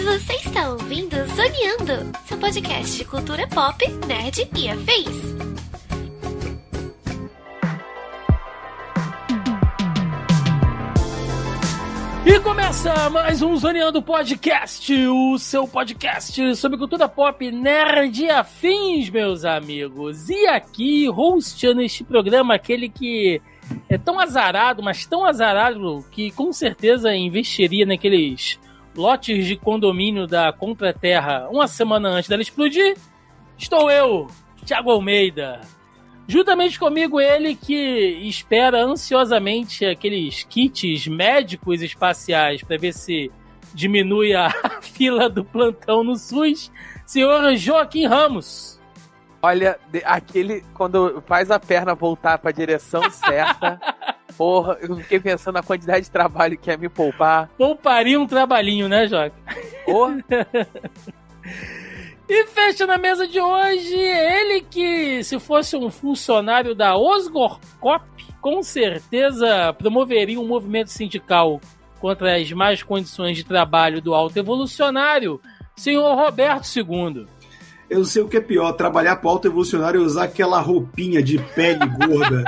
Você está ouvindo Zoneando, seu podcast de cultura pop, nerd e afins. E começa mais um Zoneando Podcast, o seu podcast sobre cultura pop, nerd e afins, meus amigos. E aqui, hosteando este programa, aquele que é tão azarado, mas tão azarado, que com certeza investiria naqueles lotes de condomínio da Contra-Terra uma semana antes dela explodir, estou eu, Thiago Almeida. Juntamente comigo, ele que espera ansiosamente aqueles kits médicos espaciais para ver se diminui a fila do plantão no SUS, senhor Joaquim Ramos. Olha, aquele, quando faz a perna voltar para a direção certa, porra, eu fiquei pensando na quantidade de trabalho que ia me poupar. Pouparia um trabalhinho, né, Joaquim? Porra. E fecha na mesa de hoje ele que, se fosse um funcionário da Osgorcop, com certeza promoveria um movimento sindical contra as más condições de trabalho do alto evolucionário, senhor Roberto II. Eu não sei o que é pior, trabalhar para o alto evolucionário e usar aquela roupinha de pele gorda.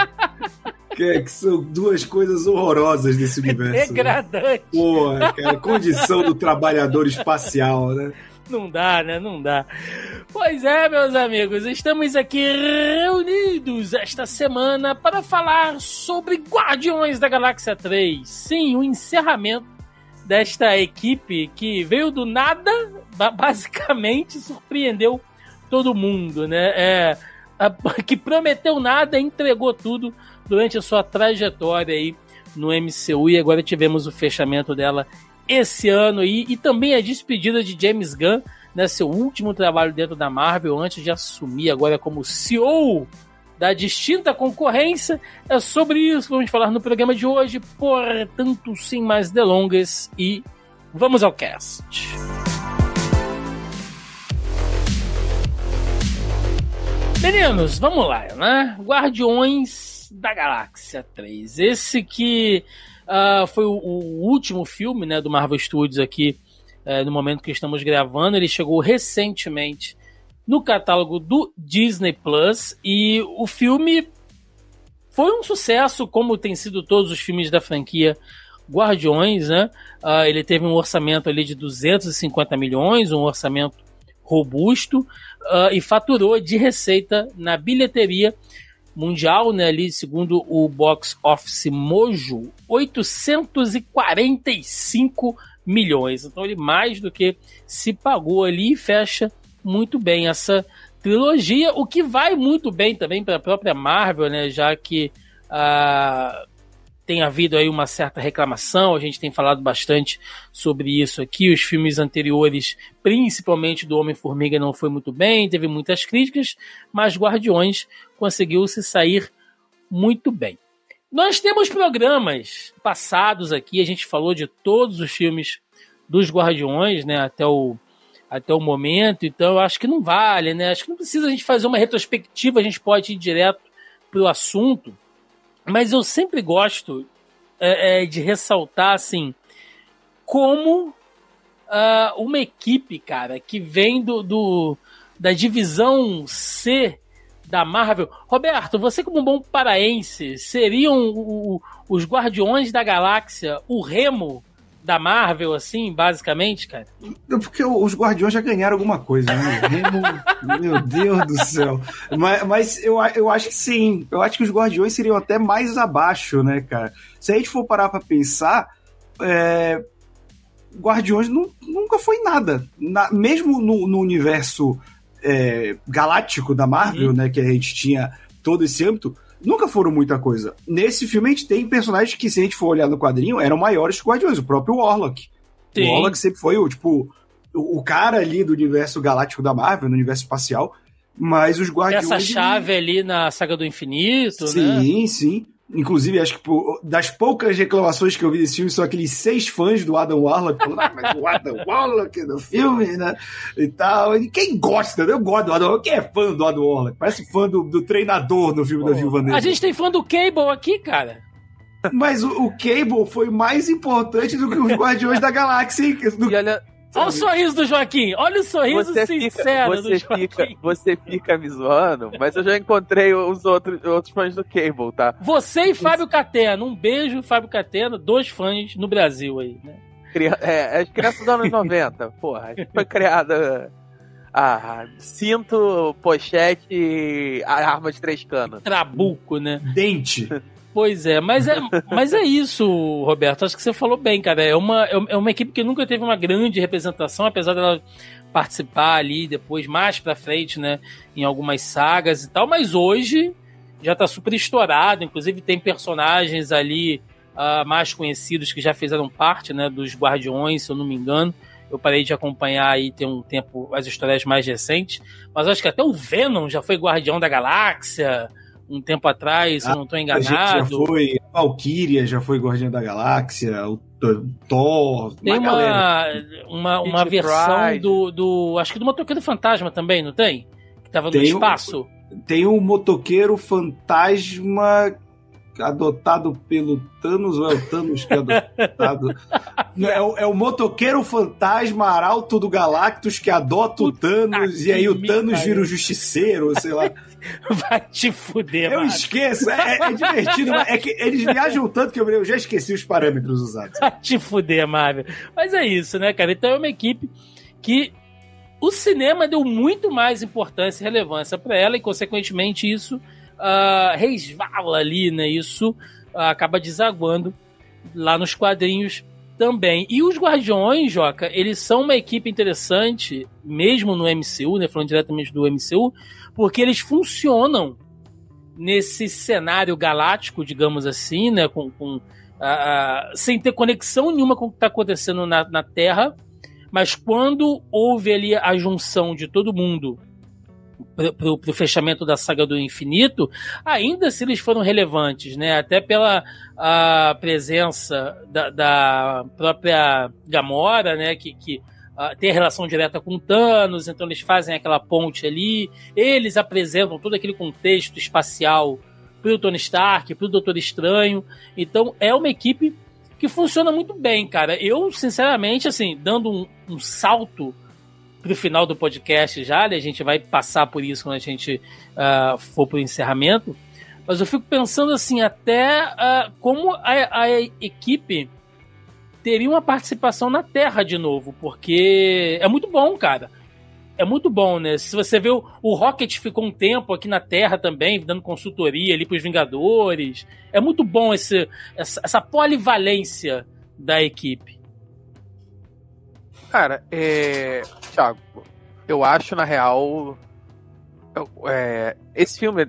que são duas coisas horrorosas desse universo. Degradante. Né? Porra, cara, condição do trabalhador espacial, né? Não dá, né? Não dá. Pois é, meus amigos, estamos aqui reunidos esta semana para falar sobre Guardiões da Galáxia 3. Sim, o encerramento desta equipe que veio do nada, basicamente surpreendeu todo mundo, né? Que prometeu nada, entregou tudo durante a sua trajetória aí no MCU, e agora tivemos o fechamento dela esse ano aí, e também a despedida de James Gunn, né, seu último trabalho dentro da Marvel, antes de assumir agora como CEO da distinta concorrência. É sobre isso que vamos falar no programa de hoje, portanto, sem mais delongas, e vamos ao cast. Meninos, vamos lá, né? Guardiões da Galáxia 3. Esse que foi o último filme, né, do Marvel Studios aqui, no momento que estamos gravando. Ele chegou recentemente no catálogo do Disney Plus, e o filme foi um sucesso, como tem sido todos os filmes da franquia Guardiões, né? Ele teve um orçamento ali de 250 milhões, um orçamento robusto, e faturou de receita na bilheteria mundial, né, ali, segundo o Box Office Mojo, 845 milhões. Então ele mais do que se pagou ali, e fecha muito bem essa trilogia, o que vai muito bem também para a própria Marvel, né, já que tem havido aí uma certa reclamação. A gente tem falado bastante sobre isso aqui. Os filmes anteriores, principalmente do Homem-Formiga, não foi muito bem, teve muitas críticas, mas Guardiões conseguiu se sair muito bem. Nós temos programas passados aqui, a gente falou de todos os filmes dos Guardiões, né, até o momento, então eu acho que não vale, né? Acho que não precisa a gente fazer uma retrospectiva, a gente pode ir direto para o assunto. Mas eu sempre gosto de ressaltar, assim, como uma equipe, cara, que vem da divisão C da Marvel. Roberto, você como um bom paraense, seriam os Guardiões da Galáxia o Remo da Marvel, assim, basicamente, cara? Porque os Guardiões já ganharam alguma coisa, né? Meu Deus do céu. Mas eu acho que sim. Eu acho que os Guardiões seriam até mais abaixo, né, cara? Se a gente for parar pra pensar, Guardiões nunca foi nada. Mesmo no universo galáctico da Marvel, né, que a gente tinha todo esse âmbito, nunca foram muita coisa. Nesse filme a gente tem personagens que, se a gente for olhar no quadrinho, eram maiores que os Guardiões. O próprio Warlock. Sim. O Warlock sempre foi o cara ali do universo galáctico da Marvel, no universo espacial, mas os Guardiões... Essa chave ali na Saga do Infinito, sim, né? Sim. Inclusive, acho que das poucas reclamações que eu vi desse filme, são aqueles 6 fãs do Adam Warlock falando, mas o Adam Warlock no filme, né? E tal. E quem gosta, né? Eu gosto do Adam Warlock. Quem é fã do Adam Warlock? Parece fã do treinador no filme da Viúva Negra. A gente tem fã do Cable aqui, cara. Mas o Cable foi mais importante do que os Guardiões da Galáxia. E olha o sorriso do Joaquim. Olha o sorriso sincero do Joaquim. Você fica me zoando, mas eu já encontrei os outros fãs do Cable, tá? Você e Fábio Catena. Um beijo, Fábio Catena. 2 fãs no Brasil aí, né? As crianças dos anos 90. Porra, foi criada... cinto, pochete, arma de 3 canos. Trabuco, né? Dente. Pois é, mas é isso, Roberto. Acho que você falou bem, cara. É uma equipe que nunca teve uma grande representação, apesar dela participar ali depois, mais pra frente, né, em algumas sagas e tal, mas hoje já tá super estourado. Inclusive tem personagens ali mais conhecidos que já fizeram parte, né, dos Guardiões, se eu não me engano. Eu parei de acompanhar aí tem um tempo as histórias mais recentes, mas acho que até o Venom já foi Guardião da Galáxia um tempo atrás, se eu não estou enganado. A Valkyria já foi Guardiã da Galáxia, o Thor. Tem uma versão acho que do Motoqueiro Fantasma também, não tem? Que tava no espaço. Tem o Motoqueiro Fantasma adotado pelo Thanos, ou é o Thanos que é adotado? É o Motoqueiro Fantasma Arauto do Galactus que adota o Thanos, e aí o Thanos vira o Justiceiro, sei lá. Vai te fuder, Eu esqueço, é divertido, mas é que eles viajam tanto que eu já esqueci os parâmetros usados. Vai te fuder, Marvel. Mas é isso, né, cara? Então é uma equipe que o cinema deu muito mais importância e relevância para ela, e consequentemente isso resvala ali, né? Isso acaba desaguando lá nos quadrinhos também. E os Guardiões, Joca, eles são uma equipe interessante, mesmo no MCU, né? Falando diretamente do MCU, porque eles funcionam nesse cenário galáctico, digamos assim, né? Sem ter conexão nenhuma com o que está acontecendo na Terra, mas quando houve ali a junção de todo mundo pro fechamento da saga do infinito, ainda se eles foram relevantes, né? Até pela presença da própria Gamora, né? Que tem relação direta com Thanos, então eles fazem aquela ponte ali, eles apresentam todo aquele contexto espacial pro Tony Stark, pro Doutor Estranho, então é uma equipe que funciona muito bem, cara. Eu, sinceramente, assim, dando um salto pro final do podcast já, né? A gente vai passar por isso quando a gente for pro encerramento, mas eu fico pensando assim, até como a equipe teria uma participação na Terra de novo, porque é muito bom, cara. É muito bom, né? Se você vê o Rocket ficou um tempo aqui na Terra também, dando consultoria ali pros Vingadores. É muito bom essa polivalência da equipe. Cara, Thiago, eu acho, na real, esse filme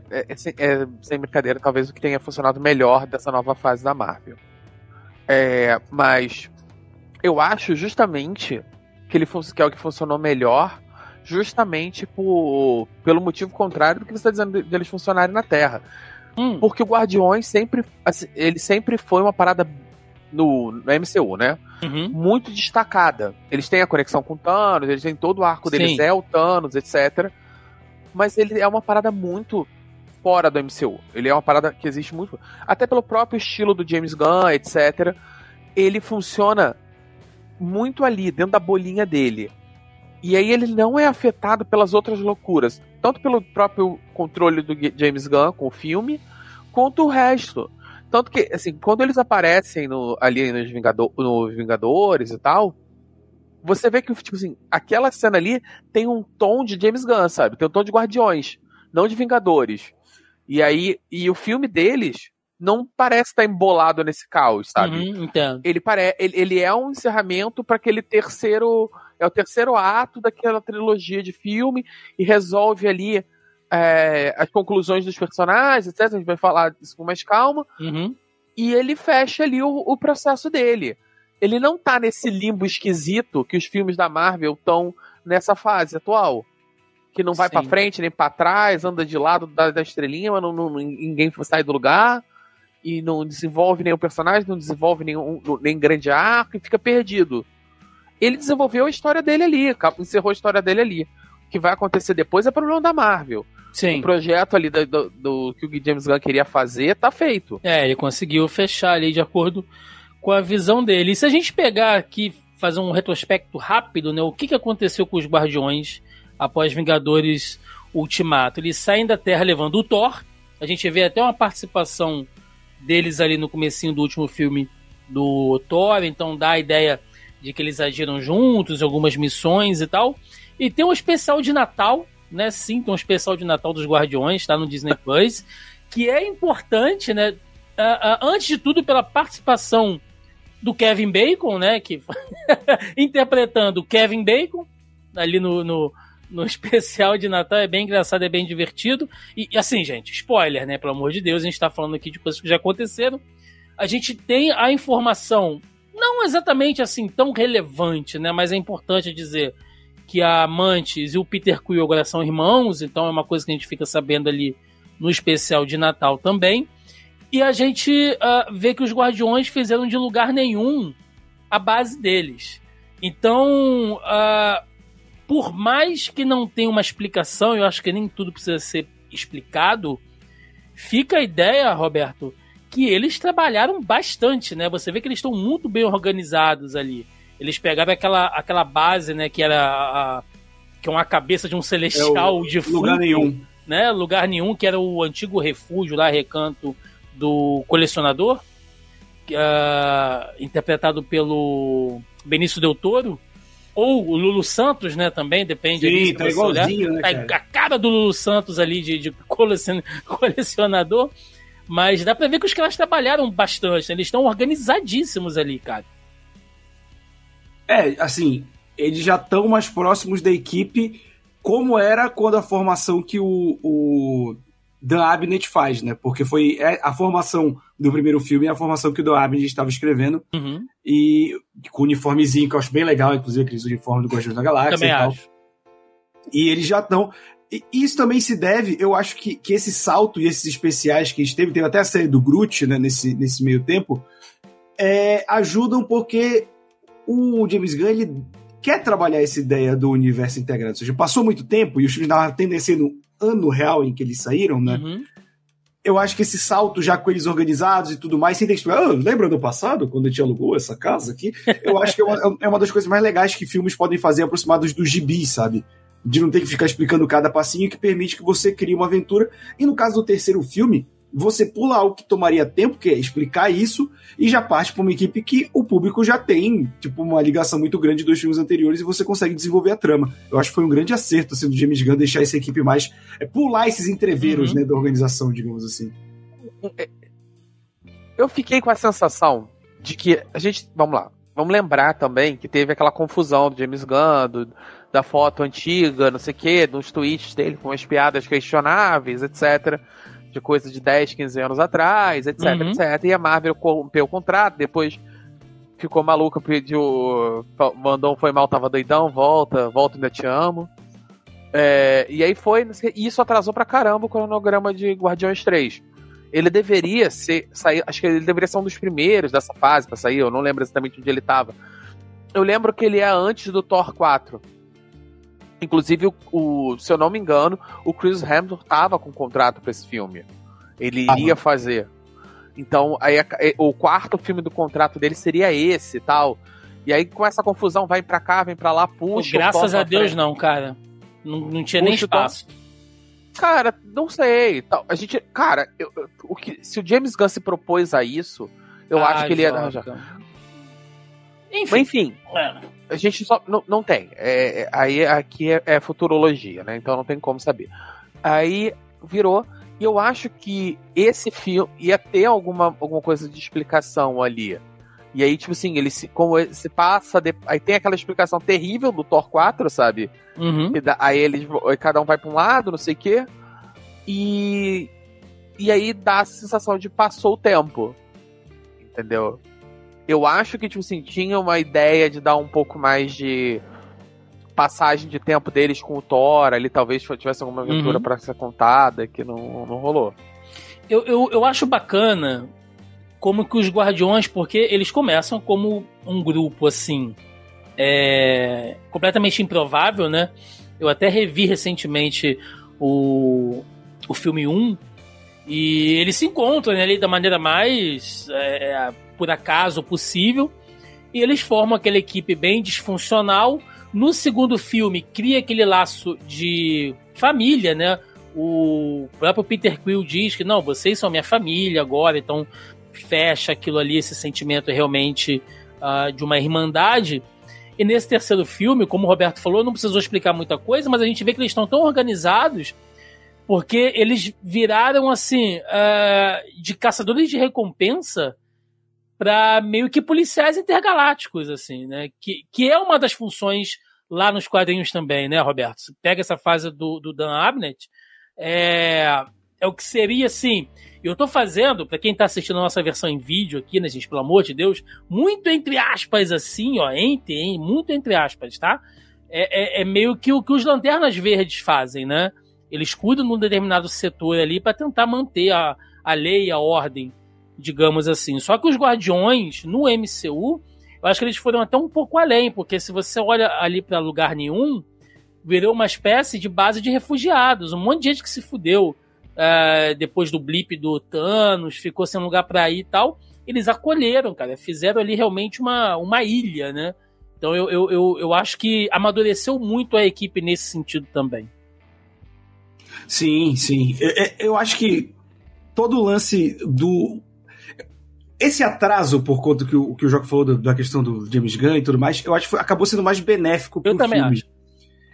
sem brincadeira, talvez o que tenha funcionado melhor dessa nova fase da Marvel. Mas eu acho justamente que é o que funcionou melhor, justamente pelo motivo contrário do que você está dizendo deles funcionarem na Terra. Porque o Guardiões sempre foi uma parada no MCU, né? Uhum. Muito destacada. Eles têm a conexão com o Thanos, eles têm todo o arco deles, Sim. é o Thanos, etc. Mas ele é uma parada muito fora do MCU. Ele é uma parada que existe muito... Até pelo próprio estilo do James Gunn, etc. Ele funciona muito ali, dentro da bolinha dele. E aí ele não é afetado pelas outras loucuras. Tanto pelo próprio controle do James Gunn com o filme, quanto o resto. Tanto que, assim, quando eles aparecem ali nos Vingadores e tal, você vê que, tipo assim, aquela cena ali tem um tom de James Gunn, sabe? Tem um tom de Guardiões, não de Vingadores. E o filme deles não parece estar embolado nesse caos, sabe? Entendo. Ele é um encerramento para aquele terceiro... É o terceiro ato daquela trilogia de filme e resolve ali as conclusões dos personagens, etc. A gente vai falar disso com mais calma. Uhum. E ele fecha ali o processo dele. Ele não tá nesse limbo esquisito que os filmes da Marvel estão nessa fase atual. Que não vai pra frente nem pra trás, anda de lado da estrelinha, mas ninguém sai do lugar. e não desenvolve nenhum personagem, não desenvolve nem grande arco e fica perdido. Ele desenvolveu a história dele ali, encerrou a história dele ali. O que vai acontecer depois é problema da Marvel. Sim. O projeto ali do que o James Gunn queria fazer tá feito. Ele conseguiu fechar ali de acordo com a visão dele. E se a gente pegar aqui, fazer um retrospecto rápido, né? O que aconteceu com os Guardiões após Vingadores Ultimato? Eles saem da Terra levando o Thor. A gente vê até uma participação deles ali no comecinho do último filme do Thor. Então dá a ideia de que eles agiram juntos em algumas missões e tal. E tem um especial de Natal, né? Sim, tem um especial de Natal dos Guardiões, tá no Disney Plus, que é importante, né? Antes de tudo, pela participação do Kevin Bacon, né? Que interpretando Kevin Bacon ali no especial de Natal. É bem engraçado, é bem divertido. E assim, gente, spoiler, né? Pelo amor de Deus, a gente tá falando aqui de coisas que já aconteceram. A gente tem a informação, não exatamente assim tão relevante, né? Mas é importante dizer que a Mantis e o Peter Quill agora são irmãos, então é uma coisa que a gente fica sabendo ali no especial de Natal também. E a gente vê que os Guardiões fizeram de lugar nenhum a base deles. Então, por mais que não tenha uma explicação, eu acho que nem tudo precisa ser explicado, fica a ideia, Roberto, que eles trabalharam bastante, né? Você vê que eles estão muito bem organizados ali. Eles pegaram aquela base, né, que era que é uma cabeça de um celestial defunto. Lugar nenhum. Né? Lugar nenhum, que era o antigo refúgio lá, recanto do colecionador, interpretado pelo Benício Del Toro, ou o Lulu Santos, né, também, depende. Sim, ali, tá igualzinho, né, cara? A cara do Lulu Santos ali de colecionador, mas dá pra ver que os caras trabalharam bastante, né? Eles estão organizadíssimos ali, cara. Assim, eles já estão mais próximos da equipe, como era quando a formação que o Dan Abnett faz, né? Porque foi a formação do primeiro filme e a formação que o Dan Abnett estava escrevendo. Uhum. E com o uniformezinho, que eu acho bem legal, inclusive aqueles uniformes do Guardiões da Galáxia. Também e tal. acho. E eles já estão... Isso também se deve, eu acho que esse salto e esses especiais que a gente teve até a série do Groot, né, nesse meio tempo, ajudam porque o James Gunn, ele quer trabalhar essa ideia do universo integrado. Ou seja, passou muito tempo e os filmes estavam tendendo no ano real em que eles saíram, né? Uhum. Eu acho que esse salto já com eles organizados e tudo mais, sem ter que explicar, lembra do passado, quando a gente alugou essa casa aqui? Eu acho que é uma das coisas mais legais que filmes podem fazer aproximados dos gibis, sabe? De não ter que ficar explicando cada passinho, que permite que você crie uma aventura. E no caso do terceiro filme, você pula algo que tomaria tempo, que é explicar isso, e já parte para uma equipe que o público já tem, tipo, uma ligação muito grande dos filmes anteriores, e você consegue desenvolver a trama. Eu acho que foi um grande acerto, assim, do James Gunn deixar essa equipe mais... pular esses entreveros, né, da organização, digamos assim. Eu fiquei com a sensação de que a gente... Vamos lá. Vamos lembrar também que teve aquela confusão do James Gunn, da foto antiga, não sei o quê, dos tweets dele com as piadas questionáveis, etc., de coisa de 10, 15 anos atrás, etc, etc. E a Marvel rompeu o contrato, depois ficou maluca, pediu... Mandou um foi mal, tava doidão, volta, ainda te amo. E aí foi... E isso atrasou pra caramba o cronograma de Guardiões 3. Ele deveria sair... Acho que ele deveria ser um dos primeiros dessa fase pra sair, eu não lembro exatamente onde ele tava. Eu lembro que ele é antes do Thor 4. Inclusive, se eu não me engano, o Chris Hemsworth tava com contrato pra esse filme. Ele iria fazer. Então, aí, o quarto filme do contrato dele seria esse e tal. E aí, com essa confusão, vai pra cá, vem pra lá, puxa. Graças a Deus, não, cara. Não tinha nem espaço. Cara, não sei. A gente. Cara, se o James Gunn se propôs a isso, eu acho que ele ia arranjar. Enfim. A gente só não tem. Aí aqui é futurologia, né? Então não tem como saber. Aí virou. E eu acho que esse filme ia ter alguma coisa de explicação ali. E aí, tipo assim, ele se passa. Aí tem aquela explicação terrível do Thor 4, sabe? Uhum. Aí cada um vai pra um lado, não sei o quê. E aí dá a sensação de passou o tempo. Entendeu? Eu acho que, tipo assim, tinha uma ideia de dar um pouco mais de passagem de tempo deles com o Thor, ali talvez tivesse alguma aventura pra ser contada, que não rolou. Eu acho bacana como que os Guardiões, porque eles começam como um grupo, assim, completamente improvável, né? Eu até revi recentemente o filme 1, e eles se encontram, né, ali da maneira mais por acaso possível, e eles formam aquela equipe bem disfuncional. No segundo filme, cria aquele laço de família, né? O próprio Peter Quill diz que, não, vocês são minha família agora, então fecha aquilo ali, esse sentimento realmente de uma irmandade. E nesse terceiro filme, como o Roberto falou, não precisou explicar muita coisa, mas a gente vê que eles estão tão organizados porque eles viraram, assim, de caçadores de recompensa para meio que policiais intergalácticos, assim, né? Que é uma das funções lá nos quadrinhos também, né, Roberto? Você pega essa fase do Dan Abnett, é o que seria, assim... Eu tô fazendo, para quem tá assistindo a nossa versão em vídeo aqui, né, gente, pelo amor de Deus, muito entre aspas, assim, ó, muito entre aspas, tá? É meio que o que os Lanternas Verdes fazem, né? Eles cuidam de um determinado setor ali para tentar manter a lei e a ordem, digamos assim. Só que os Guardiões, no MCU, eu acho que eles foram até um pouco além, porque se você olha ali para lugar nenhum, virou uma espécie de base de refugiados. Um monte de gente que se fudeu depois do blip do Thanos, ficou sem lugar para ir e tal. Eles acolheram, cara, fizeram ali realmente uma ilha, né? Então eu acho que amadureceu muito a equipe nesse sentido também. Sim, sim. Eu acho que todo o lance do... Esse atraso, por conta que o Joca falou da questão do James Gunn e tudo mais, eu acho que acabou sendo mais benéfico pro filme. Eu também acho.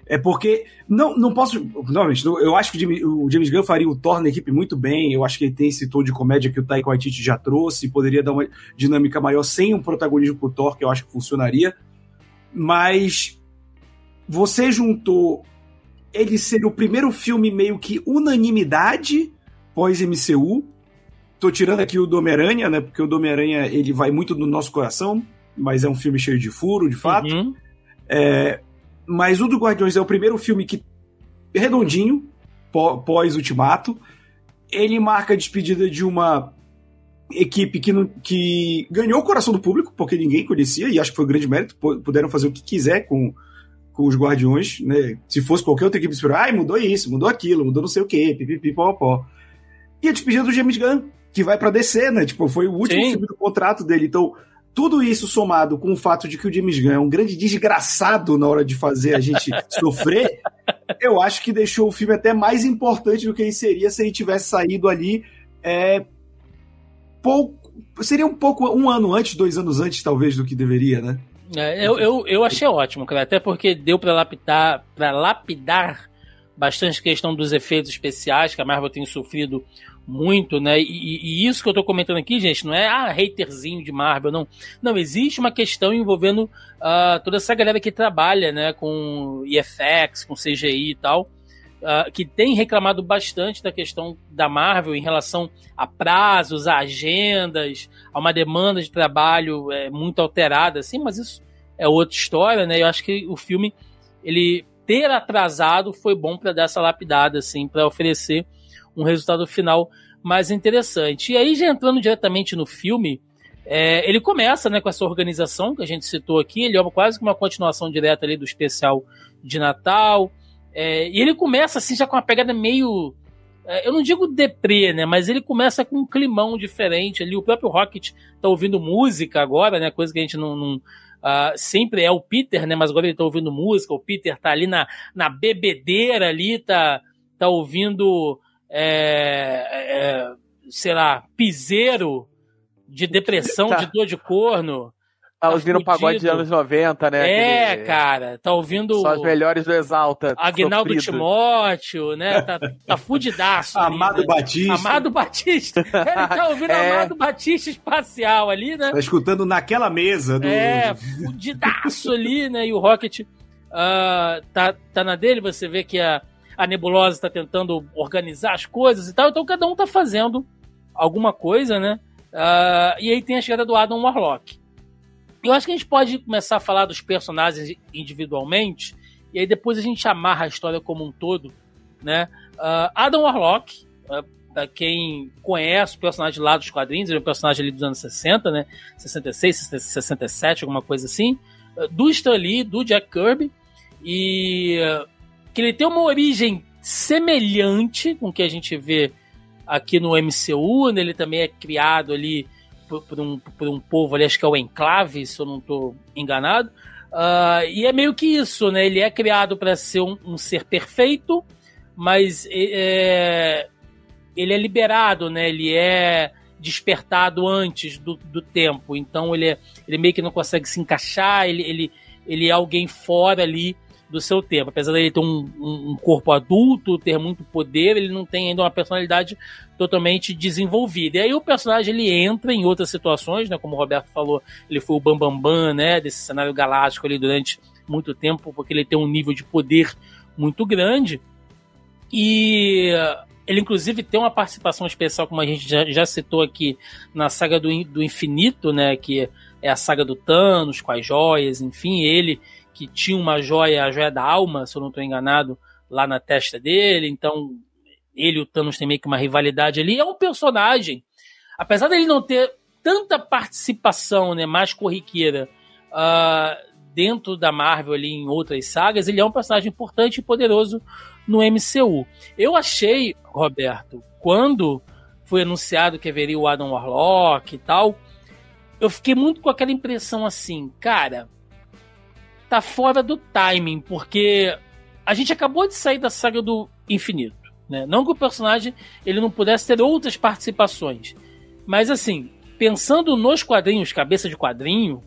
É porque, não posso... Novamente, eu acho que o James Gunn faria o Thor na equipe muito bem, eu acho que ele tem esse tom de comédia que o Taika Waititi já trouxe, poderia dar uma dinâmica maior sem um protagonismo pro Thor, que eu acho que funcionaria, mas você juntou ele ser o primeiro filme meio que unanimidade pós-MCU. Tô tirando aqui o do Homem-Aranha, né? Porque o do Homem-Aranha, ele vai muito no nosso coração, mas é um filme cheio de furo, de fato. Uhum. Mas o do Guardiões é o primeiro filme que redondinho, pós-Ultimato. Ele marca a despedida de uma equipe que ganhou o coração do público, porque ninguém conhecia, e acho que foi um grande mérito. Puderam fazer o que quiser com os Guardiões, né? Se fosse qualquer outra equipe, mudou isso, mudou aquilo, mudou não sei o quê, pipipi, pó. E a despedida do James Gunn, que vai pra DC, né? Tipo, foi o último filme do contrato dele. Então, tudo isso somado com o fato de que o James Gunn é um grande desgraçado na hora de fazer a gente sofrer, eu acho que deixou o filme até mais importante do que ele seria se ele tivesse saído ali seria um ano antes, 2 anos antes, talvez, do que deveria, né? Eu achei ótimo, cara, até porque deu pra lapidar bastante questão dos efeitos especiais, que a Marvel tem sofrido muito, né? E isso que eu tô comentando aqui, gente, não é haterzinho de Marvel, não. Não, existe uma questão envolvendo toda essa galera que trabalha, né, com IFX, com CGI e tal, que tem reclamado bastante da questão da Marvel em relação a prazos, a agendas, a uma demanda de trabalho muito alterada, assim, mas isso é outra história, né? Eu acho que o filme, ele ter atrasado foi bom para dar essa lapidada, assim, para oferecer um resultado final mais interessante. E aí, já entrando diretamente no filme, ele começa, né, com essa organização que a gente citou aqui, ele é quase que uma continuação direta ali do especial de Natal, e ele começa assim já com uma pegada meio, eu não digo deprê, né, mas ele começa com um climão diferente ali. O próprio Rocket tá ouvindo música agora, né, coisa que a gente não sempre é o Peter, né, mas agora ele tá ouvindo música. O Peter tá ali na bebedeira ali, tá ouvindo sei lá, piseiro de depressão, de dor de corno. Tá ouvindo pagode de anos 90, né? Cara, tá ouvindo... Só as melhores do Exalta. Aguinaldo Timóteo, né? Tá fudidaço. Amado ali, né? Batista. Amado Batista. Ele tá ouvindo Amado Batista espacial ali, né? Tá escutando Naquela Mesa. Fudidaço ali, né? E o Rocket tá na dele. Você vê que a Nebulosa tá tentando organizar as coisas e tal. Então cada um tá fazendo alguma coisa, né? E aí tem a chegada do Adam Warlock. Eu acho que a gente pode começar a falar dos personagens individualmente, e aí depois a gente amarra a história como um todo, né? Adam Warlock, pra quem conhece o personagem lá dos quadrinhos, ele é um personagem ali dos anos 60, né? 66, 67, alguma coisa assim. Do Stan Lee, do Jack Kirby. E que ele tem uma origem semelhante com o que a gente vê aqui no MCU, né? Ele também é criado ali por um povo ali, acho que é o Enclave, se eu não estou enganado. E é meio que isso, né? Ele é criado para ser um ser perfeito, mas ele é liberado, né? Ele é despertado antes do tempo. Então ele meio que não consegue se encaixar, ele é alguém fora ali do seu tempo. Apesar dele ter um corpo adulto, ter muito poder, ele não tem ainda uma personalidade totalmente desenvolvida. E aí o personagem ele entra em outras situações, né? Como o Roberto falou, ele foi o bambambam, né? Desse cenário galáctico ali durante muito tempo, porque ele tem um nível de poder muito grande. E ele inclusive tem uma participação especial, como a gente já citou aqui, na saga do Infinito, né? Que é a saga do Thanos, com as joias, enfim, ele que tinha uma joia, a joia da alma, se eu não estou enganado, lá na testa dele. Então, ele e o Thanos têm meio que uma rivalidade ali. É um personagem, apesar dele não ter tanta participação, né, mais corriqueira dentro da Marvel ali em outras sagas, ele é um personagem importante e poderoso no MCU. Eu achei, Roberto, quando foi anunciado que haveria o Adam Warlock e tal, eu fiquei muito com aquela impressão assim, cara, tá fora do timing, porque a gente acabou de sair da saga do Infinito, né? Não que o personagem ele não pudesse ter outras participações, mas assim, pensando nos quadrinhos, cabeça de quadrinho,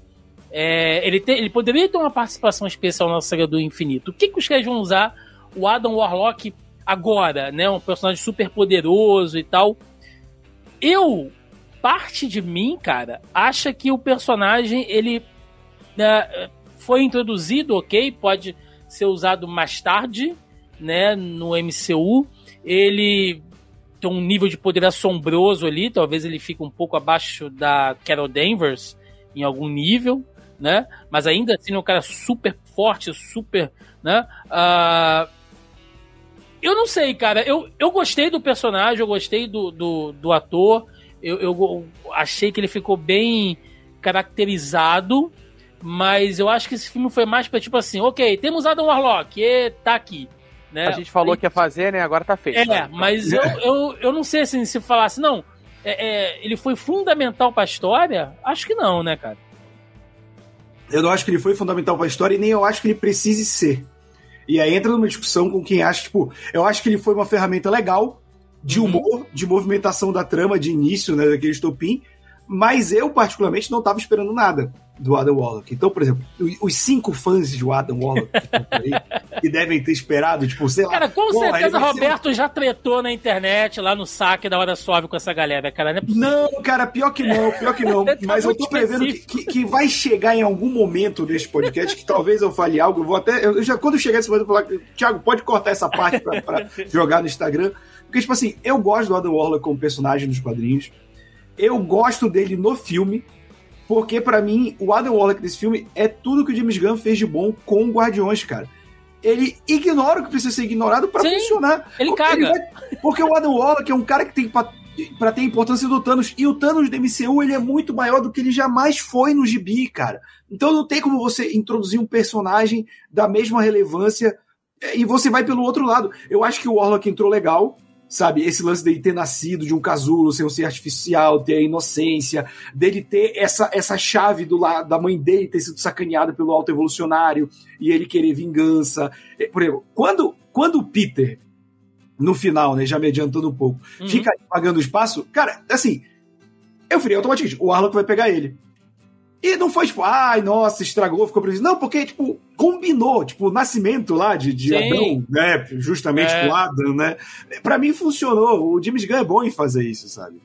ele poderia ter uma participação especial na saga do Infinito. O que os caras vão usar o Adam Warlock agora, né? Um personagem super poderoso e tal. Parte de mim, cara, acha que o personagem, ele foi introduzido, ok, pode ser usado mais tarde, né, no MCU. Ele tem um nível de poder assombroso ali, talvez ele fique um pouco abaixo da Carol Danvers em algum nível, né, mas ainda assim é um cara super forte, super, né, eu não sei, cara, eu gostei do personagem, eu gostei do ator, eu achei que ele ficou bem caracterizado, mas eu acho que esse filme foi mais pra tipo assim, ok, temos Adam Warlock, e tá aqui, né? A gente falou que ia fazer, né? Agora tá feito. Mas eu não sei assim, se falasse, não, ele foi fundamental pra história? Acho que não, né, cara? Eu não acho que ele foi fundamental pra história e nem eu acho que ele precise ser. E aí entra numa discussão com quem acha, tipo, eu acho que ele foi uma ferramenta legal de humor, de movimentação da trama, de início, né, daquele estopim, mas eu, particularmente, não tava esperando nada do Adam Warlock. Então, por exemplo, os 5 fãs de Adam Warlock que devem ter esperado, tipo, sei lá... Cara, com certeza Roberto já tretou na internet, lá no saque da Hora Suave com essa galera, cara, não é possível. Não, cara, pior que não. Mas eu tô prevendo que vai chegar em algum momento nesse podcast que talvez eu fale algo, quando eu chegar nesse momento, eu vou falar, Thiago, pode cortar essa parte pra jogar no Instagram, porque, tipo assim, eu gosto do Adam Warlock como personagem nos quadrinhos, eu gosto dele no filme, porque pra mim, o Adam Warlock desse filme é tudo que o James Gunn fez de bom com Guardiões, cara. Ele ignora o que precisa ser ignorado pra funcionar. Ele caga. Porque o Adam Warlock é um cara que tem pra ter a importância do Thanos, e o Thanos do MCU, ele é muito maior do que ele jamais foi no gibi, cara. Então não tem como você introduzir um personagem da mesma relevância e você vai pelo outro lado. Eu acho que o Warlock entrou legal, sabe, esse lance dele ter nascido de um casulo, sem um ser artificial, ter a inocência, dele ter essa chave da mãe dele ter sido sacaneada pelo autoevolucionário e ele querer vingança. Por exemplo, quando o Peter, no final, né, já me adiantando um pouco, fica pagando espaço, cara, assim, eu falei automaticamente, o Warlock vai pegar ele. E não foi tipo, ai, nossa, estragou, ficou preciso. Não, porque, tipo, combinou, tipo, o nascimento lá de Adão, né, justamente com Adam, né, pra mim funcionou. O James Gunn é bom em fazer isso, sabe?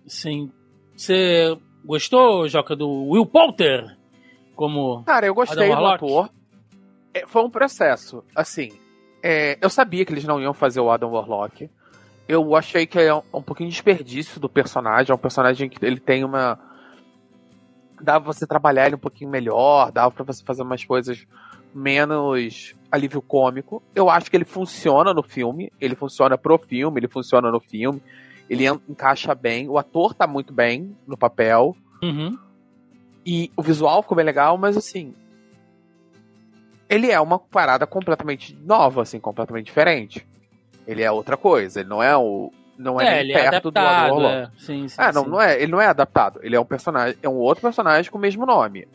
Sim. Você gostou, Joca, do Will Poulter como Cara, eu gostei do ator. Foi um processo, assim, eu sabia que eles não iam fazer o Adam Warlock. Eu achei que é um pouquinho de desperdício do personagem. É um personagem que ele tem dava pra você trabalhar ele um pouquinho melhor, dava pra você fazer umas coisas menos alívio cômico. Eu acho que ele funciona no filme, ele funciona pro filme, ele funciona no filme, ele encaixa bem, o ator tá muito bem no papel, e o visual ficou bem legal, mas assim, ele é uma parada completamente nova, assim, completamente diferente. Ele é outra coisa, ele não é nem ele perto é adaptado, do Adam sim, Warlock. Não é, ele não é adaptado, ele é um personagem, é um outro personagem com o mesmo nome.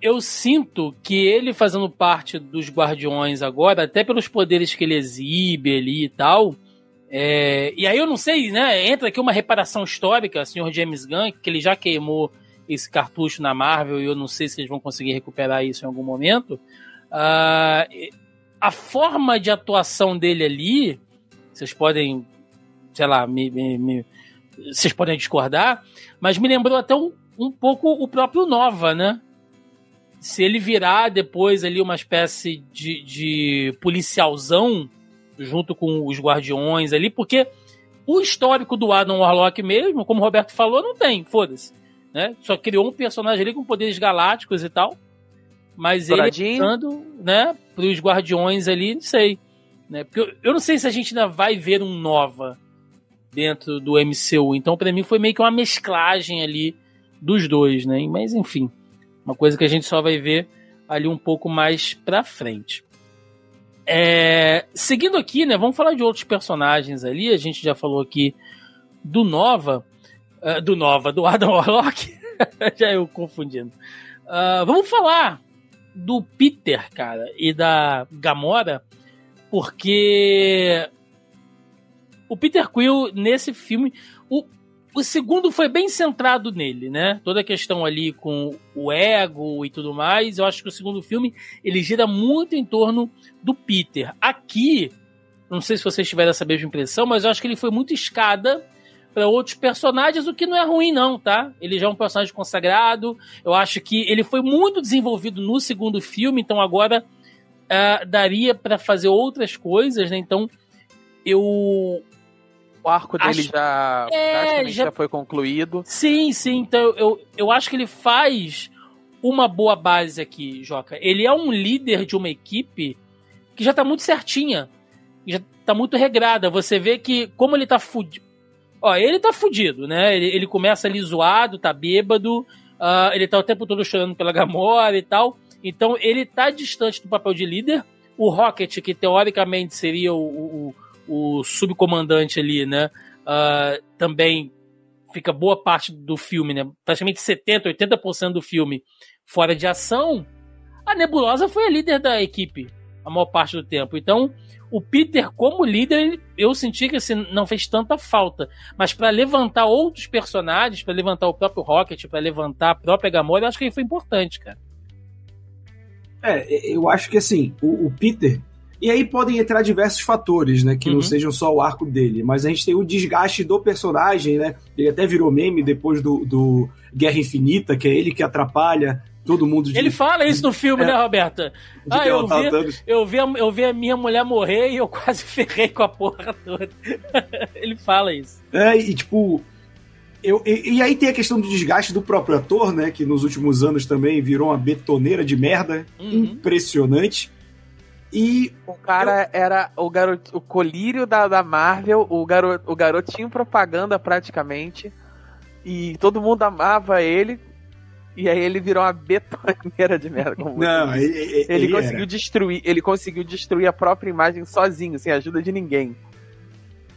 Eu sinto que ele fazendo parte dos Guardiões agora, até pelos poderes que ele exibe ali e tal, e aí eu não sei, né, entra aqui uma reparação histórica, senhor James Gunn, que ele já queimou esse cartucho na Marvel e eu não sei se eles vão conseguir recuperar isso em algum momento. A forma de atuação dele ali, vocês podem, sei lá, vocês podem discordar, mas me lembrou até um pouco o próprio Nova, né? Se ele virar depois ali uma espécie de policialzão junto com os Guardiões ali, porque o histórico do Adam Warlock mesmo, como o Roberto falou, não tem, foda-se, né? Só criou um personagem ali com poderes galácticos e tal, mas ele entrando, né, pros Guardiões ali, não sei, né? Porque eu não sei se a gente ainda vai ver um Nova dentro do MCU, então pra mim foi meio que uma mesclagem ali dos dois, né? Mas enfim, uma coisa que a gente só vai ver ali um pouco mais pra frente. Seguindo aqui, né? Vamos falar de outros personagens ali. A gente já falou aqui do do Adam Warlock. Já eu confundindo. Vamos falar do Peter, cara, e da Gamora, porque o Peter Quill nesse filme, o segundo foi bem centrado nele, né? Toda a questão ali com o ego e tudo mais. Eu acho que o segundo filme, ele gira muito em torno do Peter. Aqui, não sei se vocês tiveram essa mesma impressão, mas eu acho que ele foi muito escada para outros personagens, o que não é ruim não, tá? Ele já é um personagem consagrado. Eu acho que ele foi muito desenvolvido no segundo filme, então agora daria para fazer outras coisas, né? Então, o arco dele já foi concluído. Sim. Então, eu acho que ele faz uma boa base aqui, Joca. Ele é um líder de uma equipe que já tá muito certinha. Já tá muito regrada. Você vê que, como ele tá fudido... ele tá fudido, né? Ele começa ali zoado, tá bêbado. Ele tá o tempo todo chorando pela Gamora e tal. Então, ele tá distante do papel de líder. O Rocket, que teoricamente seria o subcomandante ali, né? Também fica boa parte do filme, né? Praticamente 70%, 80% do filme fora de ação. A Nebulosa foi a líder da equipe a maior parte do tempo. Então, o Peter, como líder, eu senti que assim, não fez tanta falta. Mas para levantar outros personagens, para levantar o próprio Rocket, para levantar a própria Gamora, eu acho que ele foi importante, cara. Eu acho que assim, o Peter... E aí podem entrar diversos fatores, né? Que não sejam só o arco dele. Mas a gente tem o desgaste do personagem, né? Ele até virou meme depois do Guerra Infinita, que é ele que atrapalha todo mundo. Ele fala isso no filme, né, Roberta? Eu vi a minha mulher morrer e eu quase ferrei com a porra toda. Ele fala isso. E tipo... E aí tem a questão do desgaste do próprio ator, né? Que nos últimos anos também virou uma betoneira de merda. Impressionante. E o cara era o colírio da Marvel, o garotinho propaganda praticamente, e todo mundo amava ele, e aí ele virou uma betoneira de merda. Ele conseguiu destruir a própria imagem sozinho, sem ajuda de ninguém.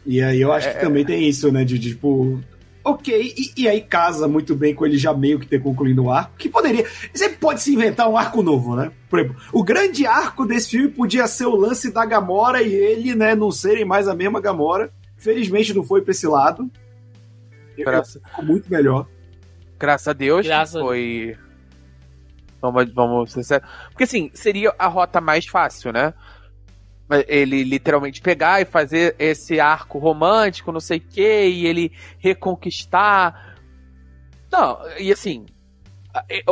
E aí eu acho que também tem isso, né, de tipo... Ok, e aí casa muito bem com ele já meio que ter concluído o arco, que poderia... Sempre pode se inventar um arco novo, né? Por exemplo, o grande arco desse filme podia ser o lance da Gamora e ele, né, não serem mais a mesma Gamora. Felizmente não foi pra esse lado. Ficou muito melhor. Graças a Deus. Foi... Vamos ser sérios. Porque assim, seria a rota mais fácil, né? Ele literalmente pegar e fazer esse arco romântico, não sei o que, e ele reconquistar. Não, e assim,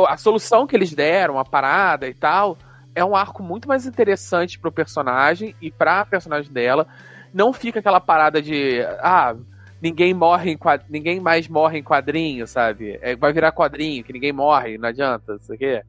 a solução que eles deram, a parada e tal, é um arco muito mais interessante pro personagem e pra personagem dela. Não fica aquela parada de ninguém mais morre em quadrinho, sabe? Vai virar quadrinho, que ninguém morre, não adianta, não sei o quê.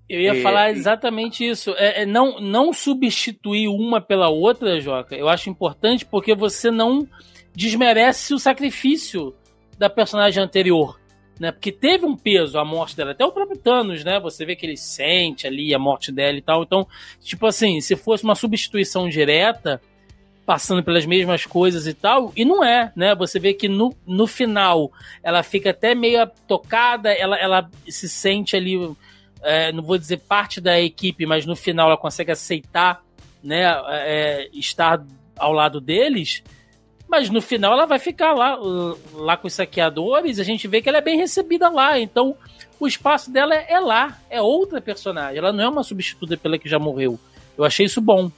Eu ia falar exatamente isso. Não substituir uma pela outra, Joca, eu acho importante porque você não desmerece o sacrifício da personagem anterior, né? Porque teve um peso a morte dela. Até o próprio Thanos, né? Você vê que ele sente ali a morte dela e tal. Então, tipo assim, se fosse uma substituição direta, passando pelas mesmas coisas e tal, e não é, né? Você vê que no final ela fica até meio tocada, ela se sente ali, não vou dizer parte da equipe, mas no final ela consegue aceitar, né, estar ao lado deles, mas no final ela vai ficar lá com os saqueadores, a gente vê que ela é bem recebida lá, então o espaço dela é lá, é outra personagem, ela não é uma substituta pela que já morreu. Eu achei isso bom.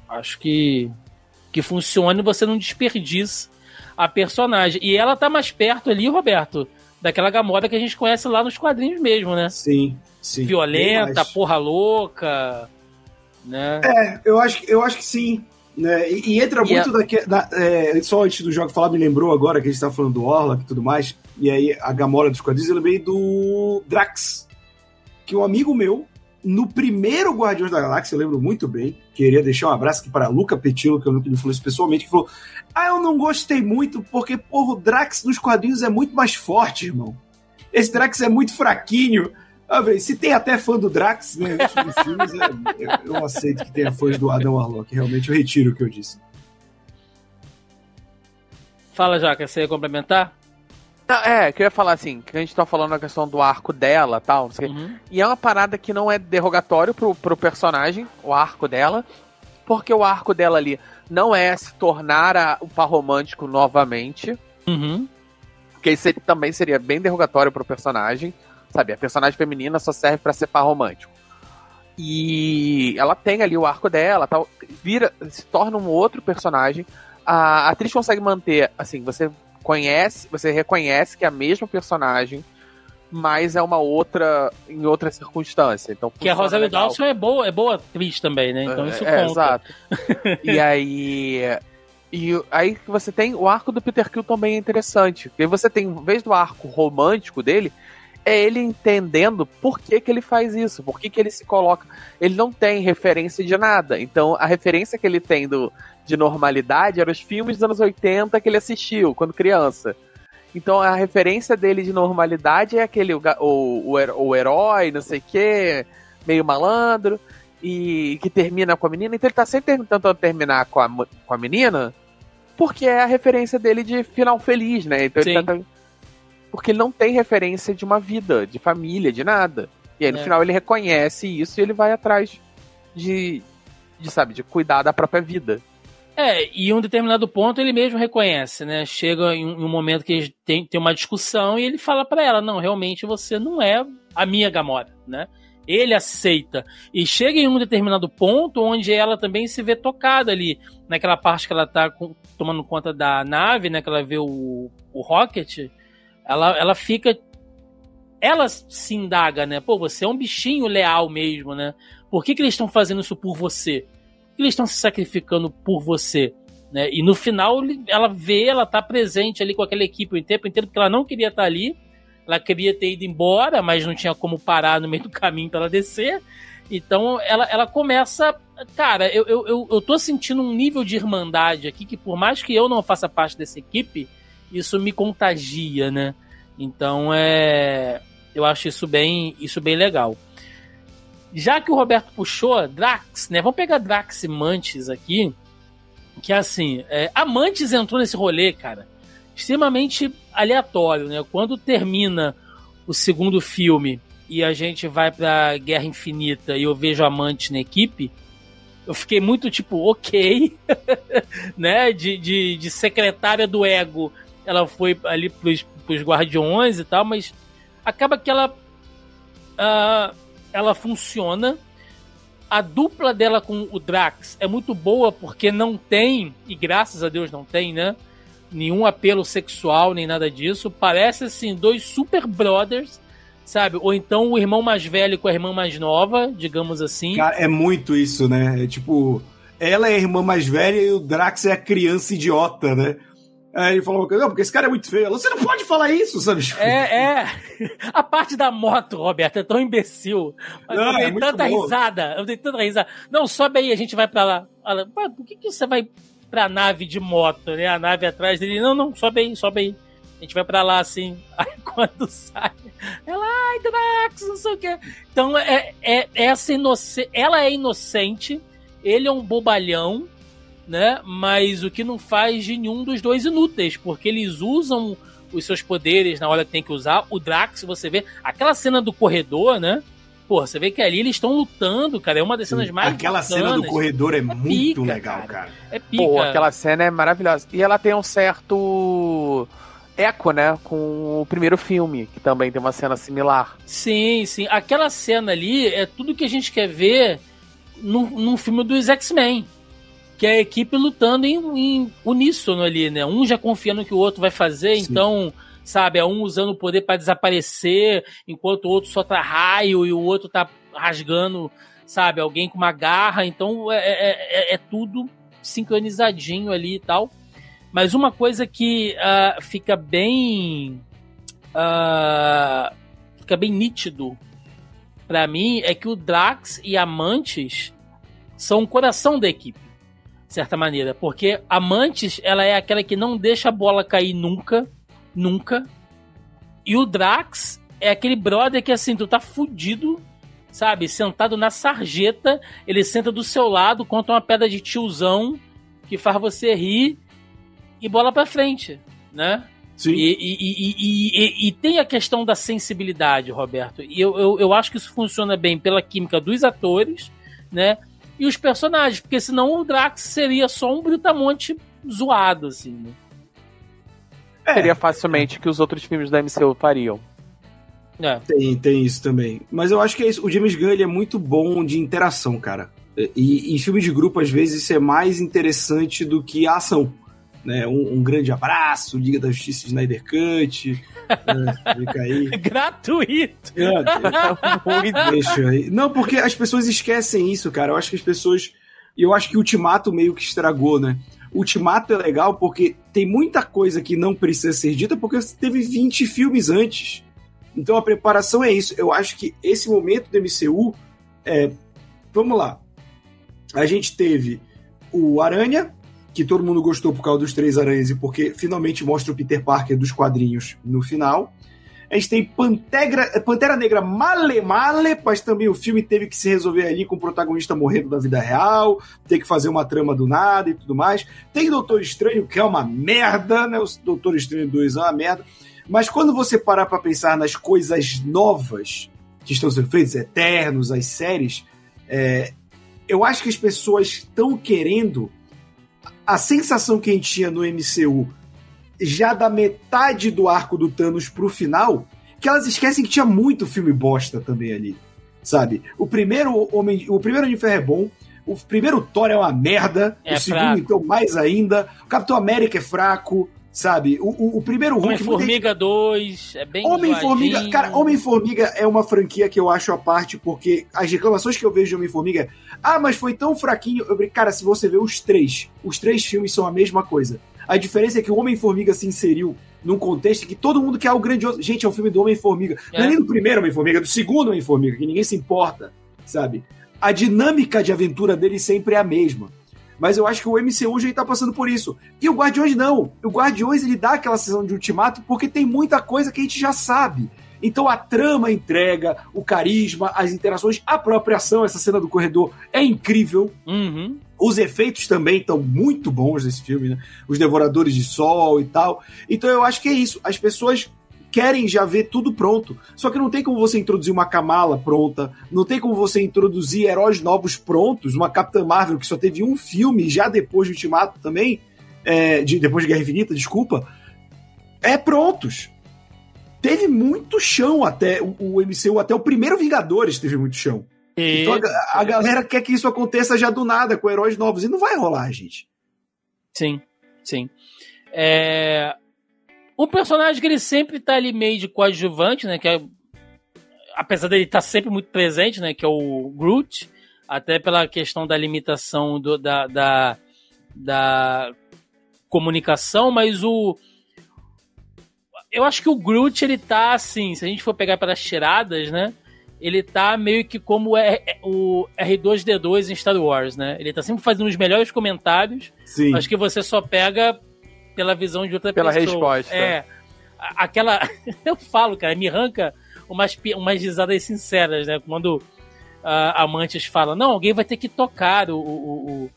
Acho que funciona e você não desperdiça a personagem. E ela tá mais perto ali, Roberto, daquela Gamora que a gente conhece lá nos quadrinhos mesmo, né? Sim. Violenta, porra louca, né? Eu acho que sim. Né? E entra muito só antes do jogo falar, me lembrou agora que a gente tá falando do Orlok e tudo mais, e aí a Gamora dos quadrinhos, eu lembrei do Drax, que um amigo meu, no primeiro Guardiões da Galáxia, eu lembro muito bem, queria deixar um abraço aqui para Luca Petillo, que eu nunca me falou isso pessoalmente, que falou, eu não gostei muito, porque, porra, o Drax nos quadrinhos é muito mais forte, irmão. Esse Drax é muito fraquinho. Se tem até fã do Drax, né, nos filmes, eu aceito que tenha fãs do Adam Warlock, realmente eu retiro o que eu disse. Fala, Jaca, você ia complementar? Que eu ia falar assim, que a gente tá falando a questão do arco dela e tal, não sei. E é uma parada que não é derrogatório pro personagem, o arco dela, porque o arco dela ali não é se tornar o par romântico novamente, porque isso também seria bem derrogatório pro personagem, sabe? A personagem feminina só serve pra ser par romântico. E ela tem ali o arco dela, tal, se torna um outro personagem. A atriz consegue manter, assim, você reconhece que é a mesma personagem, mas é uma outra em outra circunstância. Então, que a Rosario Dawson é boa atriz também, né? Então isso conta. Exato. E aí você tem o arco do Peter Quill também é interessante. Porque você tem, em vez do arco romântico dele, é ele entendendo por que ele faz isso, por que ele se coloca. Ele não tem referência de nada. Então a referência que ele tem de normalidade eram os filmes dos anos 80 que ele assistiu quando criança. Então a referência dele de normalidade é aquele o herói, não sei o que, meio malandro, e que termina com a menina. Então ele tá sempre tentando terminar com a menina, porque é a referência dele de final feliz, né? Então ele tenta... Porque ele não tem referência de uma vida, de família, de nada. E aí no final ele reconhece isso e ele vai atrás de cuidar da própria vida. E em um determinado ponto ele mesmo reconhece, né? Chega em um momento que tem uma discussão e ele fala pra ela, não, realmente você não é a minha Gamora, né? Ele aceita. E chega em um determinado ponto onde ela também se vê tocada ali, naquela parte que ela tá tomando conta da nave, né? Que ela vê o Rocket, ela fica... Ela se indaga, né? Pô, você é um bichinho leal mesmo, né? Por que eles estão fazendo isso por você? Eles estão se sacrificando por você, né? E no final ela tá presente ali com aquela equipe o tempo inteiro, porque ela não queria estar ali, ela queria ter ido embora, mas não tinha como parar no meio do caminho para ela descer. Então ela começa, cara, eu tô sentindo um nível de irmandade aqui que, por mais que eu não faça parte dessa equipe, isso me contagia, né? Então eu acho isso bem legal. Já que o Roberto puxou Drax, né? Vamos pegar Drax e Mantis aqui. Que assim, a Mantis entrou nesse rolê, cara, extremamente aleatório, né? Quando termina o segundo filme e a gente vai pra Guerra Infinita e eu vejo a Mantis na equipe, eu fiquei muito tipo, ok, né? De secretária do ego, ela foi ali pros Guardiões e tal, mas acaba que ela funciona. A dupla dela com o Drax é muito boa porque não tem, e graças a Deus não tem, né? Nenhum apelo sexual, nem nada disso. Parece, assim, dois super brothers, sabe? Ou então o irmão mais velho com a irmã mais nova, digamos assim. Cara, é muito isso, né? É tipo, ela é a irmã mais velha e o Drax é a criança idiota, né? Aí ele falou uma coisa, não, porque esse cara é muito feio. Você não pode falar isso, sabe? A parte da moto, Roberto, é tão imbecil. Mas Não, eu dei é muito tanta bom. risada. Eu dei tanta risada. Não, sobe aí, a gente vai pra lá. Ela, por que você vai pra nave de moto, né? A nave atrás dele. Não, sobe aí. A gente vai pra lá, assim. Aí quando sai, ela, ai, Drax, não sei o quê. Então, ela é inocente, ele é um bobalhão, né? Mas o que não faz de nenhum dos dois inúteis, porque eles usam os seus poderes na hora que tem que usar. O Drax, você vê, aquela cena do corredor, né? Pô, você vê que ali eles estão lutando, cara. É uma das cenas mais Aquela bacanas. cena do corredor é muito pica, legal, cara. É pica. Pô, aquela cena é maravilhosa. E ela tem um certo eco, né, com o primeiro filme, que também tem uma cena similar. Sim. Aquela cena ali é tudo que a gente quer ver num filme dos X-Men. Que é a equipe lutando em uníssono ali, né? Um já confia no que o outro vai fazer, Sim. então, sabe, é um usando o poder pra desaparecer, enquanto o outro solta raio e o outro tá rasgando, sabe, alguém com uma garra. Então é tudo sincronizadinho ali e tal. Mas uma coisa que fica bem nítido pra mim é que o Drax e a Mantis são o coração da equipe, de certa maneira, porque a Mantis, ela é aquela que não deixa a bola cair nunca, e o Drax é aquele brother que, assim, tu tá fudido, sabe, sentado na sarjeta, ele senta do seu lado, conta uma pedra de tiozão que faz você rir e bola pra frente, né? Sim. E tem a questão da sensibilidade, Roberto, e eu acho que isso funciona bem pela química dos atores, né? E os personagens, porque senão o Drax seria só um brutamonte zoado, assim, né? Seria facilmente que os outros filmes da MCU fariam. Tem isso também. Mas eu acho que é isso. O James Gunn, ele é muito bom de interação, cara. E em filme de grupo, às vezes, isso é mais interessante do que a ação. Né? Um grande abraço, Liga da Justiça Snyder Cut. Fica aí. Gratuito! Deixa aí. Não, porque as pessoas esquecem isso, cara. Eu acho que as pessoas... Eu acho que o Ultimato meio que estragou, né? O Ultimato é legal porque tem muita coisa que não precisa ser dita porque você teve 20 filmes antes. Então a preparação é isso. Eu acho que esse momento do MCU vamos lá. A gente teve o Aranha, que todo mundo gostou por causa dos 3 aranhas e porque finalmente mostra o Peter Parker dos quadrinhos no final. A gente tem Pantera Negra male, mas também o filme teve que se resolver ali com o protagonista morrendo da vida real, ter que fazer uma trama do nada e tudo mais. Tem Doutor Estranho, que é uma merda, né? O Doutor Estranho 2 é uma merda. Mas quando você parar pra pensar nas coisas novas que estão sendo feitas, Eternos, as séries, eu acho que as pessoas estão querendo a sensação que a gente tinha no MCU já da metade do arco do Thanos pro final, que elas esquecem que tinha muito filme bosta também ali, sabe? O primeiro Homem de Ferro é bom, o primeiro Thor é uma merda, o segundo fraco. então mais ainda, o Capitão América é fraco, sabe? O primeiro Hulk... Homem-Formiga 2 é bem Homem-Formiga, zoadinho. cara, Homem-Formiga é uma franquia que eu acho à parte, porque as reclamações que eu vejo de Homem-Formiga mas foi tão fraquinho. Cara, se você vê os três filmes são a mesma coisa. A diferença é que o Homem-Formiga se inseriu num contexto que todo mundo quer algo grandioso. Gente, é um filme do Homem-Formiga. Não é nem do primeiro Homem-Formiga, é do segundo Homem-Formiga, que ninguém se importa, sabe? A dinâmica de aventura dele sempre é a mesma. Mas eu acho que o MCU já tá passando por isso. E o Guardiões não. O Guardiões, ele dá aquela sessão de ultimato porque tem muita coisa que a gente já sabe. Então a trama entrega, o carisma, as interações, a própria ação, essa cena do corredor é incrível. Uhum. Os efeitos também estão muito bons nesse filme, né? Os Devoradores de Sol e tal. Então eu acho que é isso. As pessoas querem já ver tudo pronto. Só que não tem como você introduzir uma Kamala pronta, não tem como você introduzir heróis novos prontos, uma Capitã Marvel que só teve um filme já depois de Ultimato também, depois de Guerra Infinita, desculpa, prontos. Teve muito chão até o MCU, até o primeiro Vingadores teve muito chão. Então a galera quer que isso aconteça já do nada, com heróis novos, e não vai rolar, gente. Sim. O personagem que ele sempre tá ali meio de coadjuvante, né, que apesar dele estar sempre muito presente, né, que é o Groot, até pela questão da limitação da comunicação, mas eu acho que o Groot, ele tá assim, se a gente for pegar pelas tiradas, né? Ele tá meio que como o R2-D2 em Star Wars, né? Ele tá sempre fazendo os melhores comentários. Sim. Acho que você só pega pela visão de outra Pela pessoa. resposta. Aquela... Eu falo, cara, me arranca umas risadas sinceras, né? Quando a Mantis fala, não, alguém vai ter que tocar o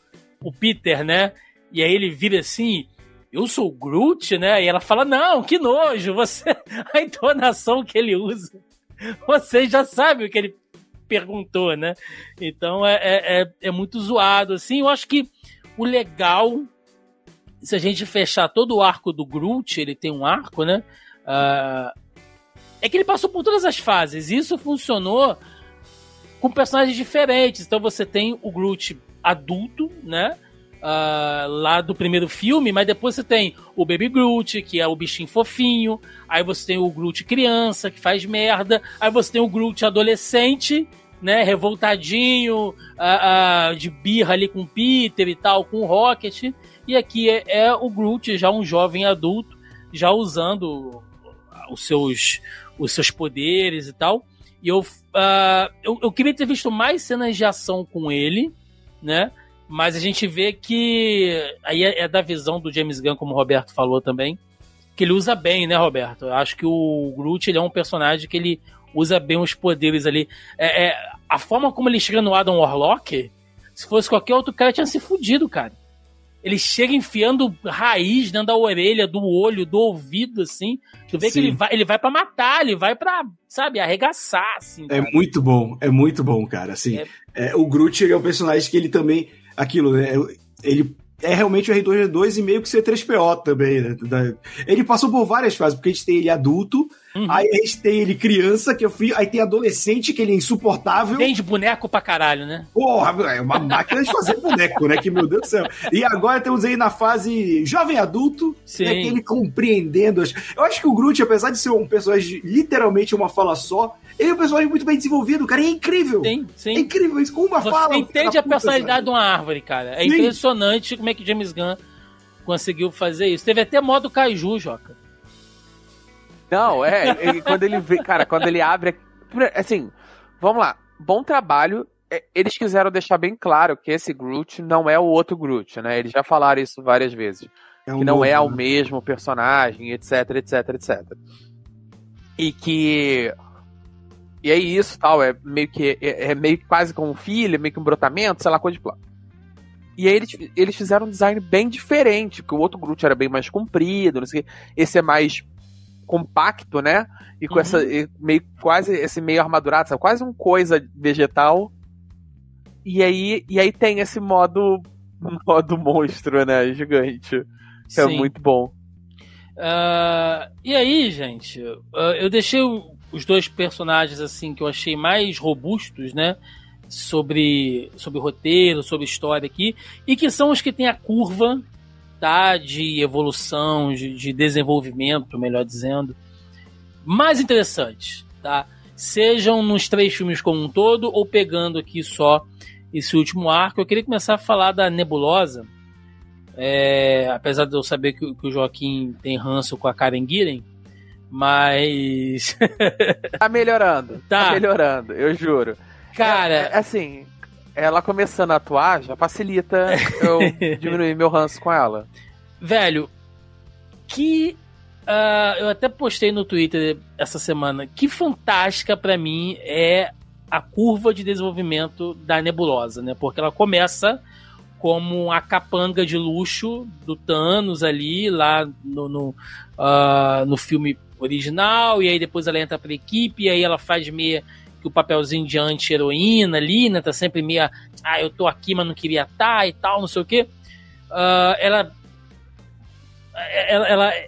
Peter, né? E aí ele vira assim... Eu sou o Groot, né? E ela fala, não, que nojo, a entonação que ele usa, você já sabe o que ele perguntou, né? Então é muito zoado, assim. Eu acho que o legal, se a gente fechar todo o arco do Groot, ele tem um arco, né? É que ele passou por todas as fases, e isso funcionou com personagens diferentes. Então você tem o Groot adulto, né? Lá do primeiro filme, mas depois você tem o Baby Groot, que é o bichinho fofinho, aí você tem o Groot criança, que faz merda, aí você tem o Groot adolescente, né, revoltadinho, de birra ali com o Peter e tal, com o Rocket, e aqui é o Groot, já um jovem adulto, já usando os seus poderes e tal, e eu queria ter visto mais cenas de ação com ele, né? Mas a gente vê que aí é da visão do James Gunn, como o Roberto falou também, que ele usa bem, né, Roberto? Eu acho que o Groot, ele é um personagem que ele usa bem os poderes ali. A forma como ele chega no Adam Warlock, se fosse qualquer outro cara, tinha se fudido, cara. Ele chega enfiando raiz dentro da orelha, do olho, do ouvido, assim. Tu vê Sim. que ele vai pra matar, ele vai pra, sabe, arregaçar, assim. Cara. É muito bom, cara. Assim, o Groot, ele é um personagem que ele também... Aquilo, né? Ele é realmente o R2-D2 e meio que C3PO também, né? Ele passou por várias fases, porque a gente tem ele adulto, aí a gente tem ele criança, aí tem adolescente, que ele é insuportável. Tem de boneco pra caralho, né? Porra, é uma máquina de fazer boneco, né? Que, meu Deus do céu. E agora temos aí na fase jovem adulto, né? Que ele compreendendo. Eu acho que o Groot, apesar de ser um personagem literalmente uma fala só, ele é um personagem muito bem desenvolvido, cara, é incrível. Sim. É incrível, isso com uma fala. Você entende a personalidade de uma árvore, cara. É impressionante como é que James Gunn conseguiu fazer isso. Teve até modo Kaiju, Joca. Não, quando ele vê, cara, quando ele abre, assim, vamos lá, bom trabalho. Eles quiseram deixar bem claro que esse Groot não é o outro Groot, né? Eles já falaram isso várias vezes. Que não é o mesmo personagem, etc. E é isso, tal, é meio que quase como um filho, meio que um brotamento, sei lá, coisa de plano. E aí eles fizeram um design bem diferente, porque o outro Groot era bem mais comprido, não sei o que. Esse é mais compacto, né? E com esse meio armadurado, sabe? Quase um coisa vegetal. E aí tem esse modo monstro, né? Gigante. Que é muito bom. E aí, gente, eu deixei os dois personagens assim que eu achei mais robustos, né? Sobre roteiro, sobre história aqui, e que são os que têm a curva, tá, de evolução, de desenvolvimento, melhor dizendo, mais interessantes, tá? Sejam nos 3 filmes como um todo, ou pegando aqui só esse último arco. Eu queria começar a falar da Nebulosa, apesar de eu saber que o Joaquim tem ranço com a Karen Gillan, mas... Tá melhorando, eu juro. Cara, assim, ela começando a atuar já facilita eu diminuir meu ranço com ela. Velho, eu até postei no Twitter essa semana, que fantástica pra mim é a curva de desenvolvimento da Nebulosa, né? Porque ela começa como a capanga de luxo do Thanos ali, lá no filme original, e aí depois ela entra pra equipe, e aí ela faz meia que o papelzinho de anti-heroína ali, né? Tá sempre meio, eu tô aqui, mas não queria estar e tal, não sei o quê.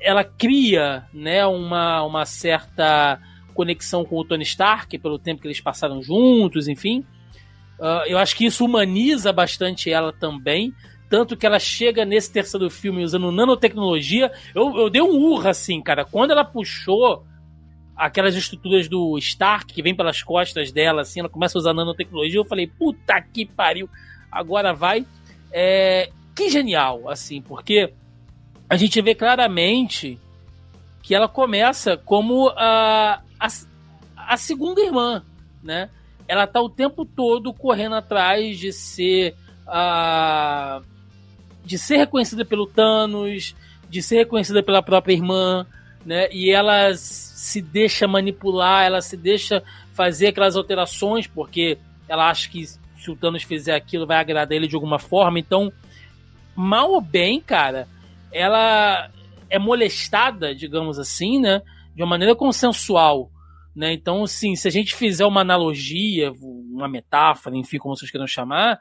Ela cria, né, uma certa conexão com o Tony Stark pelo tempo que eles passaram juntos, enfim. Eu acho que isso humaniza bastante ela também, tanto que ela chega nesse terceiro filme usando nanotecnologia. Eu dei um urra, assim, cara, quando ela puxou aquelas estruturas do Stark que vem pelas costas dela, assim, ela começa a usar nanotecnologia, eu falei, puta que pariu, agora vai. Que genial, assim, porque a gente vê claramente que ela começa como a segunda irmã, né? Ela tá o tempo todo correndo atrás de ser reconhecida pelo Thanos, de ser reconhecida pela própria irmã, né? E ela se deixa manipular, ela se deixa fazer aquelas alterações, porque ela acha que se o Thanos fizer aquilo vai agradar ele de alguma forma. Então, mal ou bem, cara, ela é molestada, digamos assim, né? De uma maneira consensual, né? Então, assim, se a gente fizer uma analogia, uma metáfora, enfim, como vocês queiram chamar,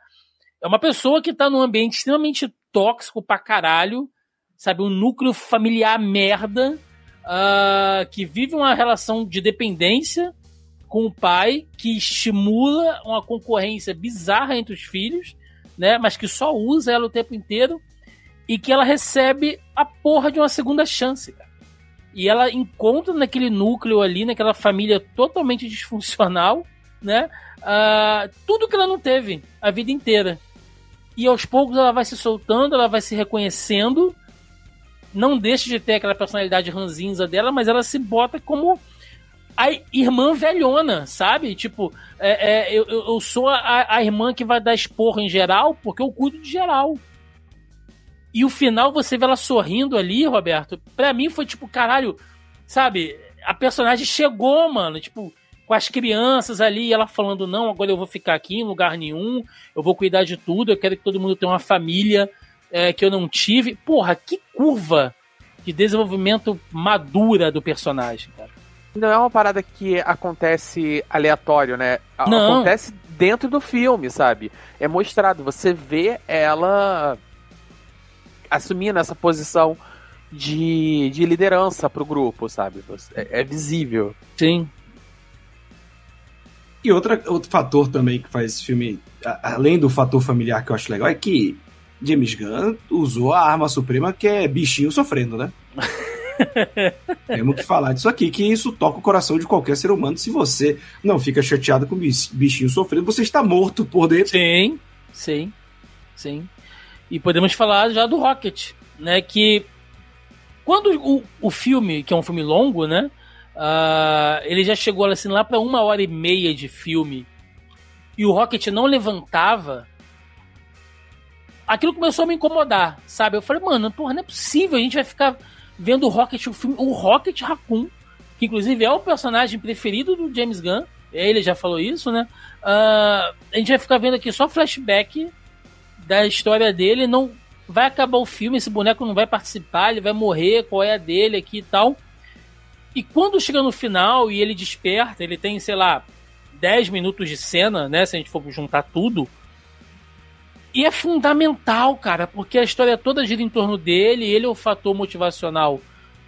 é uma pessoa que tá num ambiente extremamente tóxico pra caralho, sabe? Um núcleo familiar merda, que vive uma relação de dependência com o pai, que estimula uma concorrência bizarra entre os filhos, né? Mas que só usa ela o tempo inteiro, e que ela recebe a porra de uma segunda chance, cara. E ela encontra naquele núcleo ali, naquela família totalmente disfuncional, né? Tudo que ela não teve a vida inteira. E aos poucos ela vai se soltando, ela vai se reconhecendo, não deixa de ter aquela personalidade ranzinza dela, mas ela se bota como a irmã velhona, sabe? Tipo, eu sou a irmã que vai dar esporro em geral, porque eu cuido de geral. E o final, você vê ela sorrindo ali, Roberto, pra mim foi tipo, caralho, sabe? A personagem chegou, mano, tipo, com as crianças ali, ela falando, não, agora eu vou ficar aqui em lugar nenhum, eu vou cuidar de tudo, eu quero que todo mundo tenha uma família que eu não tive. Porra, que curva de desenvolvimento madura do personagem, cara. Não é uma parada que acontece aleatório, né? Não. Acontece dentro do filme, sabe? É mostrado, você vê ela assumindo essa posição de liderança pro grupo, sabe? É visível. Sim. E outro fator também que faz esse filme, além do fator familiar que eu acho legal, é que James Gunn usou a arma suprema, que é bichinho sofrendo, né? Temos que falar disso aqui, que isso toca o coração de qualquer ser humano. Se você não fica chateado com bichinho sofrendo, você está morto por dentro. Sim. E podemos falar já do Rocket, né? Que quando o filme, que é um filme longo, né? Ele já chegou assim, lá para 1h30 de filme, e o Rocket não levantava, aquilo começou a me incomodar, sabe? Eu falei, mano, porra, não é possível, a gente vai ficar vendo o Rocket, o Rocket Raccoon, que inclusive é o personagem preferido do James Gunn, ele já falou isso, né? A gente vai ficar vendo aqui só flashback da história dele, não vai acabar o filme, esse boneco não vai participar, ele vai morrer, qual é a dele aqui e tal. E quando chega no final e ele desperta, ele tem, sei lá, 10 minutos de cena, né? Se a gente for juntar tudo. E é fundamental, cara, porque a história toda gira em torno dele, ele é o fator motivacional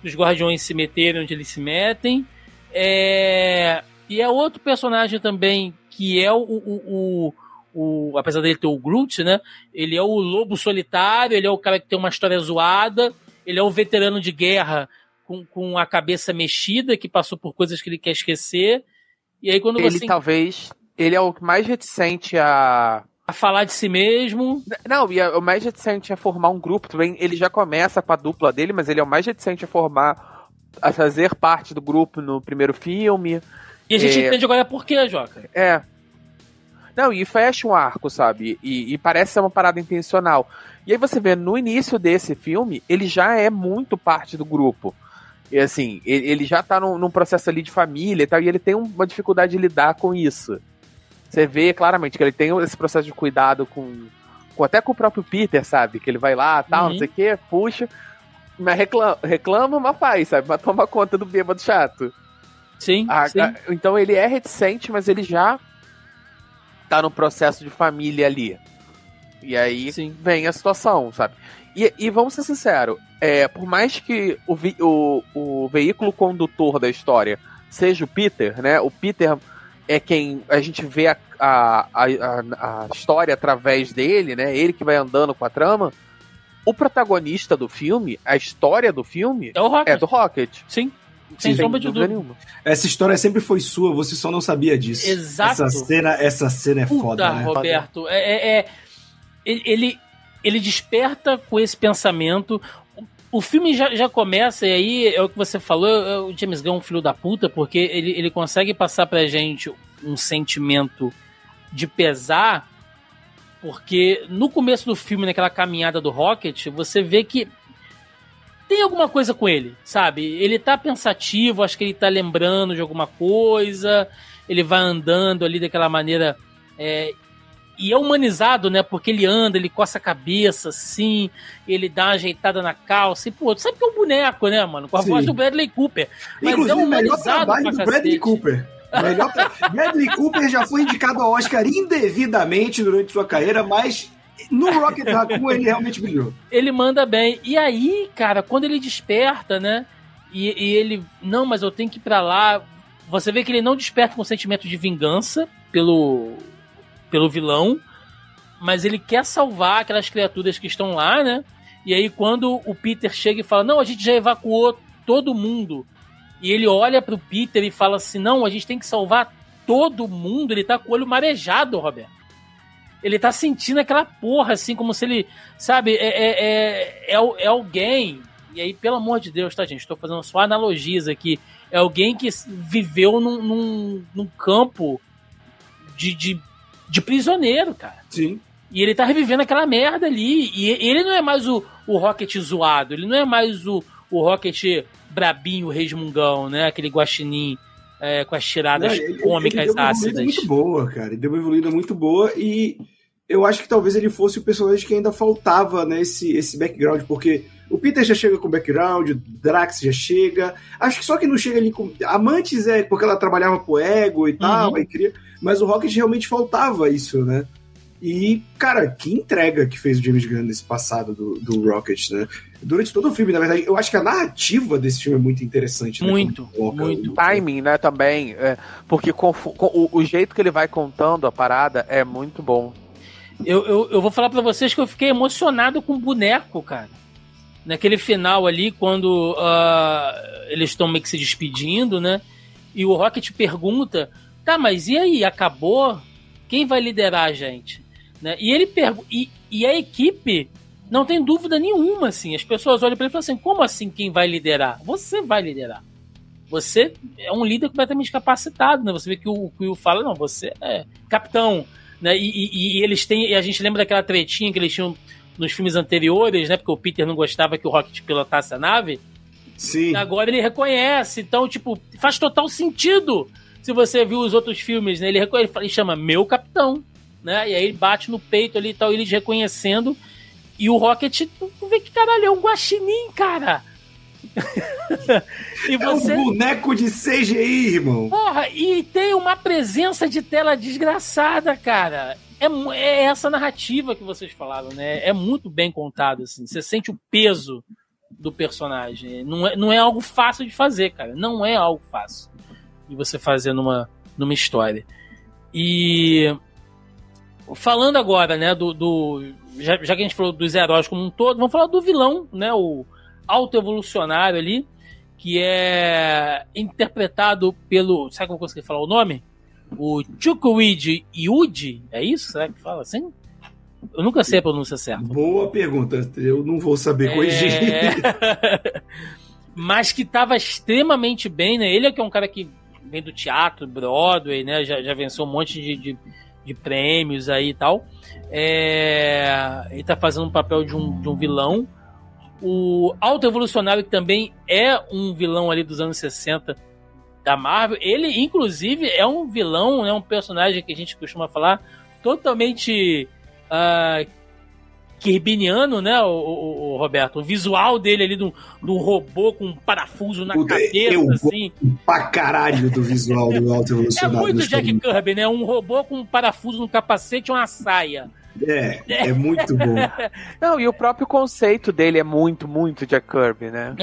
dos Guardiões se meterem onde eles se metem. E é outro personagem também que é apesar dele ter o Groot, né? Ele é o lobo solitário, ele é o cara que tem uma história zoada, ele é o veterano de guerra com a cabeça mexida, que passou por coisas que ele quer esquecer. E aí quando ele é o mais reticente a falar de si mesmo. Não, e o mais reticente a formar um grupo também. Ele já começa com a dupla dele, mas ele é o mais reticente a fazer parte do grupo no primeiro filme. E a gente entende agora por quê, Joca. Não, e fecha um arco, sabe? E parece ser uma parada intencional. E aí você vê, no início desse filme, ele já é muito parte do grupo. E assim, ele já tá num processo ali de família e tal, e ele tem uma dificuldade de lidar com isso. Você vê claramente que ele tem esse processo de cuidado até com o próprio Peter, sabe? Que ele vai lá, tal, não sei o quê, puxa, mas reclama, mas faz, sabe? Mas toma conta do bêbado chato. Sim. Então ele é reticente, mas ele já tá no processo de família ali. E aí vem a situação, sabe? E vamos ser sinceros, por mais que o veículo condutor da história seja o Peter, né? O Peter é quem a gente vê a história através dele, né? Ele que vai andando com a trama. O protagonista do filme, a história do filme, é do Rocket. Sim. Sem sombra de dúvida nenhuma. Essa história sempre foi sua, você só não sabia disso. Exato. Essa cena é foda, né? Roberto, ele desperta com esse pensamento. O filme já começa, e aí é o que você falou, o James Gunn é um filho da puta, porque ele consegue passar pra gente um sentimento de pesar, porque no começo do filme, naquela caminhada do Rocket, você vê que tem alguma coisa com ele, sabe? Ele tá pensativo, acho que ele tá lembrando de alguma coisa, ele vai andando ali daquela maneira... E é humanizado, né? Porque ele anda, ele coça a cabeça, assim, ele dá uma ajeitada na calça. E, pô, tu sabe que é um boneco, né, mano? Com a voz do Bradley Cooper. Mas inclusive, é o melhor humanizado trabalho do Bradley Cooper. Bradley Cooper já foi indicado ao Oscar indevidamente durante sua carreira, mas no Rocket Raccoon ele realmente brilhou. Ele manda bem. E aí, cara, quando ele desperta, né? E ele... Não, mas eu tenho que ir pra lá. Você vê que ele não desperta com sentimento de vingança pelo vilão, mas ele quer salvar aquelas criaturas que estão lá, né? E aí quando o Peter chega e fala, não, a gente já evacuou todo mundo, e ele olha pro Peter e fala assim, não, a gente tem que salvar todo mundo, ele tá com o olho marejado, Roberto. Ele tá sentindo aquela porra, assim, como se ele, sabe, é alguém, e aí, pelo amor de Deus, tá, gente, tô fazendo só analogias aqui, é alguém que viveu num campo de prisioneiro, cara. Sim. E ele tá revivendo aquela merda ali. E ele não é mais o Rocket zoado. Ele não é mais o Rocket brabinho, resmungão, né? Aquele guaxinim com as tiradas cômicas ácidas. Ele deu uma evoluída muito boa, cara. Ele deu uma evoluída muito boa e eu acho que talvez ele fosse o personagem que ainda faltava, né? Esse background, porque o Peter já chega com background, o Drax já chega. Acho que só que não chega ali com... A Mantis porque ela trabalhava pro Ego e tal, aí queria... Mas o Rocket realmente faltava isso, né? E, cara, que entrega que fez o James Gunn nesse passado do Rocket, né? Durante todo o filme, na verdade, eu acho que a narrativa desse filme é muito interessante. Muito, né? Muito. O timing, né, também. Porque o jeito que ele vai contando a parada é muito bom. Eu vou falar pra vocês que eu fiquei emocionado com o boneco, cara. Naquele final ali, quando eles estão meio que se despedindo, né? E o Rocket pergunta... Tá, mas e aí? Acabou? Quem vai liderar a gente? Né? E ele e a equipe não tem dúvida nenhuma, assim. As pessoas olham para ele e falam assim, como assim quem vai liderar? Você vai liderar. Você é um líder completamente capacitado, né? Você vê que o Quill fala, não, você é capitão. Né? E eles têm... E a gente lembra daquela tretinha que eles tinham nos filmes anteriores, né? Porque o Peter não gostava que o Rocket pilotasse a nave. Sim. E agora ele reconhece. Então, tipo, faz total sentido. Se você viu os outros filmes, né, ele chama meu capitão, né? E aí ele bate no peito ali e tal, eles reconhecendo. E o Rocket, tu vê que caralho, é um guaxinim, cara. E você... É um boneco de CGI, irmão. Porra, e tem uma presença de tela desgraçada, cara. É essa narrativa que vocês falaram, né? É muito bem contado, assim. Você sente o peso do personagem. Não é algo fácil de fazer, cara. Não é algo fácil de você fazer numa história. E falando agora, né, já que a gente falou dos heróis como um todo, vamos falar do vilão, né, o autoevolucionário ali, que é interpretado pelo... Será que eu vou conseguir falar o nome? O Chukwueze Yuji, é isso? Será que fala assim? Eu nunca sei a pronúncia certa. Boa pergunta, eu não vou saber corrigir. Mas que estava extremamente bem, né? Ele é que é um cara que vem do teatro, Broadway, né? Já venceu um monte de prêmios aí e tal. Ele tá fazendo um papel de um vilão. O Autoevolucionário, que também é um vilão ali dos anos 60 da Marvel. Ele, inclusive, é um vilão, né? Um personagem que a gente costuma falar totalmente kirbyniano, né, o Roberto? O visual dele ali do robô com um parafuso na cabeça, assim. Pra caralho do visual do Autoevolucionário. É muito Jack Kirby, né? Um robô com um parafuso no capacete e uma saia. É muito bom. Não, e o próprio conceito dele é muito, muito Jack Kirby, né?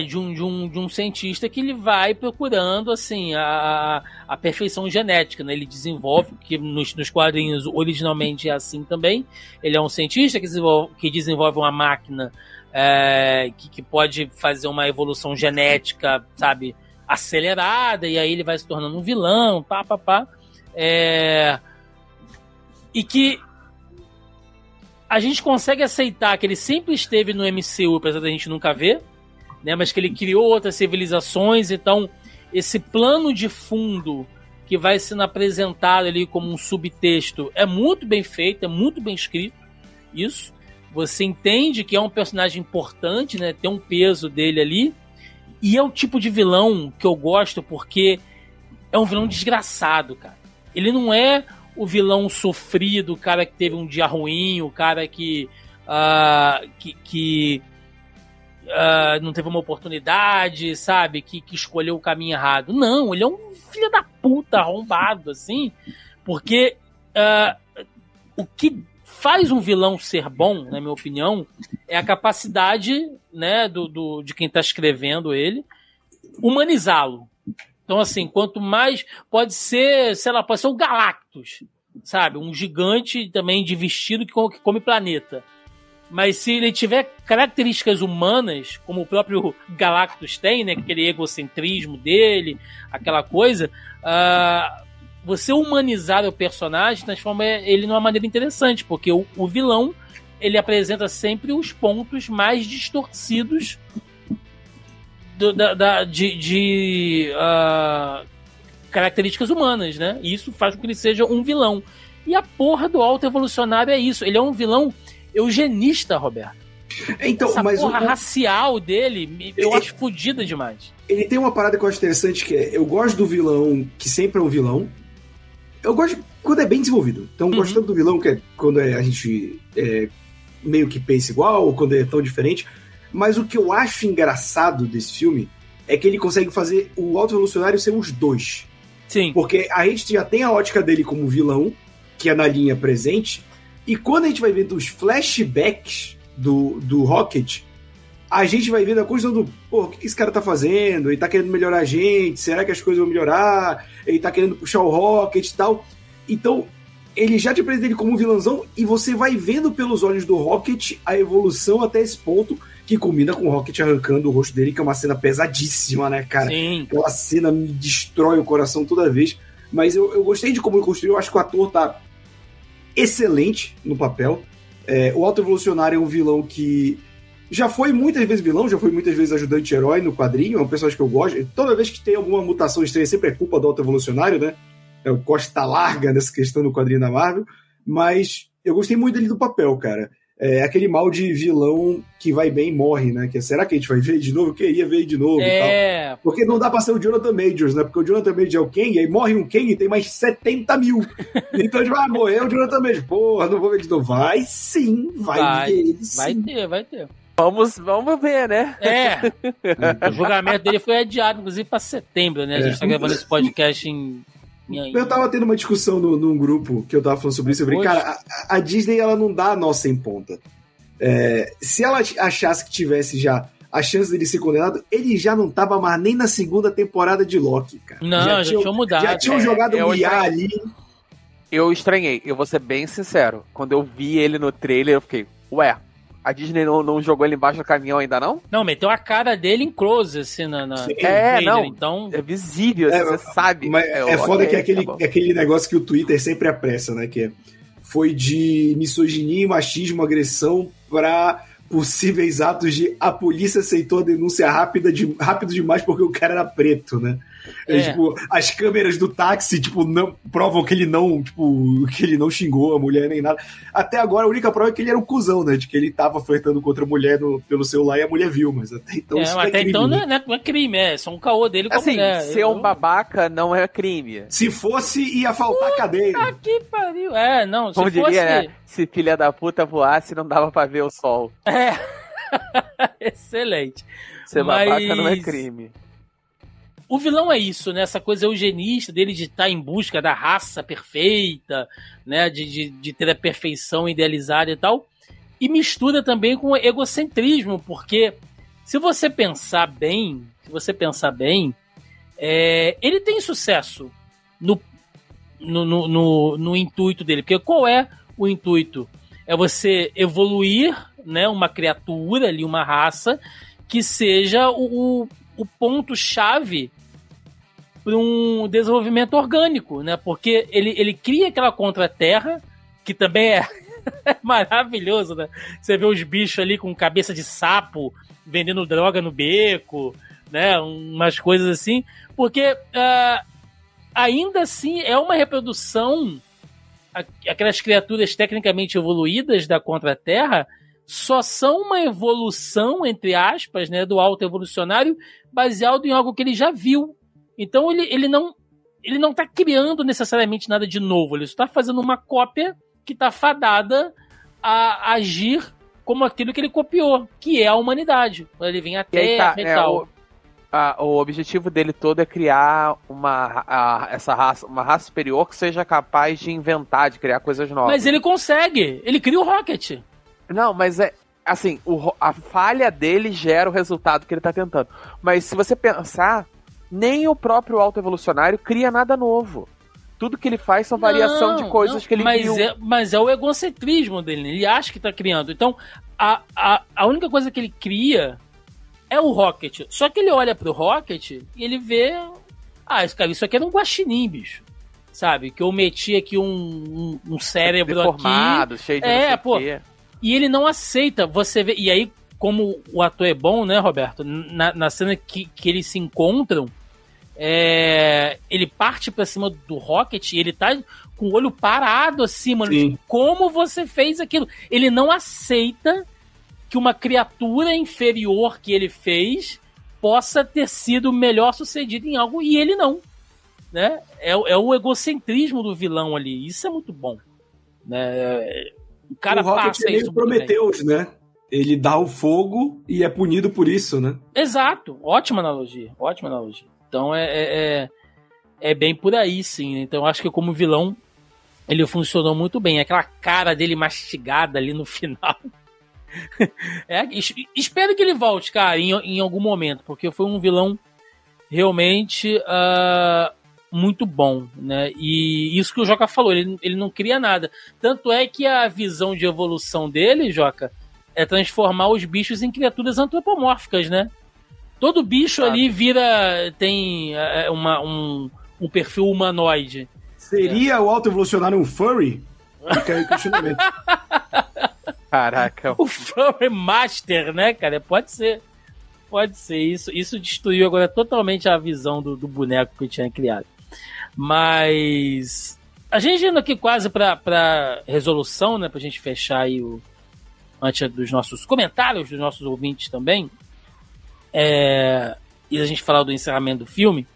De um cientista que ele vai procurando, assim, a perfeição genética, né? Ele desenvolve, que nos quadrinhos originalmente é assim também. Ele é um cientista que desenvolve uma máquina que pode fazer uma evolução genética, sabe, acelerada, e aí ele vai se tornando um vilão, e que a gente consegue aceitar que ele sempre esteve no MCU, apesar da gente nunca ver, né? Mas que ele criou outras civilizações, então esse plano de fundo que vai sendo apresentado ali como um subtexto é muito bem feito, é muito bem escrito, isso. Você entende que é um personagem importante, né? Tem um peso dele ali, e é o tipo de vilão que eu gosto porque é um vilão desgraçado, cara. Ele não é o vilão sofrido, o cara que teve um dia ruim, o cara que não teve uma oportunidade, sabe? Que escolheu o caminho errado. Não, ele é um filho da puta arrombado, assim, porque o que faz um vilão ser bom, na minha opinião, é a capacidade, né, de quem tá escrevendo ele humanizá-lo. Então, assim, quanto mais... Pode ser, sei lá, pode ser o Galactus, sabe? Um gigante também de vestido que come planeta. Mas se ele tiver características humanas, como o próprio Galactus tem, né? Aquele egocentrismo dele, aquela coisa... você humanizar o personagem transforma ele de uma maneira interessante, porque o vilão, ele apresenta sempre os pontos mais distorcidos de características humanas, né? E isso faz com que ele seja um vilão. E a porra do autoevolucionário é isso. Ele é um vilão eugenista, Roberto. Então, essa mas porra racial dele, eu acho fodida demais. Ele tem uma parada que eu acho interessante, que é, eu gosto do vilão que sempre é um vilão. Eu gosto quando é bem desenvolvido. Então, eu gosto tanto do vilão, que é quando a gente meio que pensa igual, ou quando é tão diferente. Mas o que eu acho engraçado desse filme é que ele consegue fazer o autoevolucionário ser os dois. Sim. Porque a gente já tem a ótica dele como vilão, que é na linha presente, e quando a gente vai vendo os flashbacks do Rocket, a gente vai vendo a coisa do, pô, o que esse cara tá fazendo? Ele tá querendo melhorar a gente? Será que as coisas vão melhorar? Ele tá querendo puxar o Rocket e tal. Então, ele já te apresenta ele como um vilãozão e você vai vendo pelos olhos do Rocket a evolução até esse ponto, que combina com o Rocket arrancando o rosto dele, que é uma cena pesadíssima, né, cara? Sim. Aquela cena me destrói o coração toda vez. Mas eu gostei de como ele construiu. Eu acho que o ator tá excelente no papel. O autoevolucionário é um vilão que já foi muitas vezes vilão, já foi muitas vezes ajudante-herói no quadrinho, é um personagem que eu gosto. Toda vez que tem alguma mutação estranha, sempre é culpa do autoevolucionário, né? O Costa larga nessa questão no quadrinho da Marvel, mas eu gostei muito dele do papel, cara. É aquele mal de vilão que vai bem e morre, né? Que será que a gente vai ver de novo? Eu queria ver de novo e tal. Porque não dá pra ser o Jonathan Majors, né? Porque o Jonathan Majors é o Kang, aí morre um Kang e tem mais 70 mil. Então a gente vai morrer o Jonathan Majors. Porra, não vou ver de novo. Vai sim, vai ver ele sim. Vai ter. Vamos ver, né? O julgamento dele foi adiado, inclusive, pra setembro, né? A gente tá gravando esse podcast em... Eu tava tendo uma discussão num grupo que eu tava falando sobre isso. Eu falei, cara, a Disney, ela não dá a nossa em ponta. Se ela achasse que tivesse já a chance dele ser condenado, ele já não tava mais nem na segunda temporada de Loki, cara. Não, já tinham mudado. Já tinham jogado o IA ali. Eu estranhei, eu vou ser bem sincero. Quando eu vi ele no trailer, eu fiquei, ué, a Disney não jogou ele embaixo do caminhão ainda não? Não, meteu a cara dele em close, assim, no trailer, não. Então... É visível, você sabe. Mas foda que aquele negócio que o Twitter sempre apressa, né? Que foi de misoginia, machismo, agressão pra possíveis atos de a polícia aceitou a denúncia rápido demais porque o cara era preto, né? Tipo, as câmeras do táxi, tipo, não provam que ele não xingou a mulher nem nada. Até agora, a única prova é que ele era um cuzão, né? De que ele tava flertando com outra mulher pelo celular e a mulher viu, mas até então isso não é crime. Então né? Não é crime, é só um caô dele com a mulher. Ser um babaca não é crime. Se fosse, ia faltar cadeia. Que pariu. Não, como se fosse... diria, né? Se filha da puta voasse, não dava pra ver o sol. Excelente. Ser babaca não é crime. O vilão é isso, né? Essa coisa eugenista dele de estar em busca da raça perfeita, né? De ter a perfeição idealizada e tal. E mistura também com o egocentrismo, porque se você pensar bem, ele tem sucesso no intuito dele. Porque qual é o intuito? É você evoluir, né, uma criatura ali, uma raça, que seja o ponto-chave para um desenvolvimento orgânico, né? Porque ele cria aquela contra-terra, que também É maravilhoso, né? Você vê os bichos ali com cabeça de sapo, vendendo droga no beco, né? Umas coisas assim. Porque ainda assim é uma reprodução. Aquelas criaturas tecnicamente evoluídas da Contra-Terra só são uma evolução, entre aspas, né, do auto-evolucionário baseado em algo que ele já viu. Então ele não está criando necessariamente nada de novo, ele está fazendo uma cópia que está fadada a agir como aquilo que ele copiou, que é a humanidade. Ele vem à Terra e tal. O objetivo dele todo é criar uma raça superior que seja capaz de inventar, de criar coisas novas. Mas ele consegue, ele cria o Rocket. Não, mas assim, a falha dele gera o resultado que ele tá tentando. Mas se você pensar, nem o próprio autoevolucionário cria nada novo. Tudo que ele faz são variação de coisas que ele viu. Mas é o egocentrismo dele, ele acha que tá criando. Então, a única coisa que ele cria é o Rocket. Só que ele olha pro Rocket e ele vê... isso aqui era um guaxinim, bicho. Sabe? Que eu meti aqui um cérebro deformado, aqui. Cheio de não sei o quê. E ele não aceita, você vê... E aí, como o ator é bom, né, Roberto? Na cena que eles se encontram, ele parte pra cima do Rocket e ele tá com o olho parado assim, mano. Tipo, como você fez aquilo? Ele não aceita que uma criatura inferior que ele fez possa ter sido melhor sucedida em algo, e ele não. Né? É o egocentrismo do vilão ali. Isso é muito bom. Né? O cara Rocket passa isso. Prometheus, né? Ele dá o fogo e é punido por isso, né? Exato. Ótima analogia. Então é bem por aí, sim. Então eu acho que como vilão ele funcionou muito bem. Aquela cara dele mastigada ali no final. Espero que ele volte, cara, em algum momento, porque foi um vilão realmente muito bom, né? E isso que o Joca falou, ele não cria nada. Tanto é que a visão de evolução dele, Joca, é transformar os bichos em criaturas antropomórficas, né? Todo bicho ali tem um perfil humanoide. Seria o autoevolucionário um furry? Fica aí o questionamento. Caraca. O Furry Master, né, cara? Pode ser. Isso destruiu agora totalmente a visão do boneco que eu tinha criado. Mas a gente indo aqui quase pra resolução, né? Pra gente fechar aí antes dos nossos comentários, dos nossos ouvintes também. E a gente falar do encerramento do filme.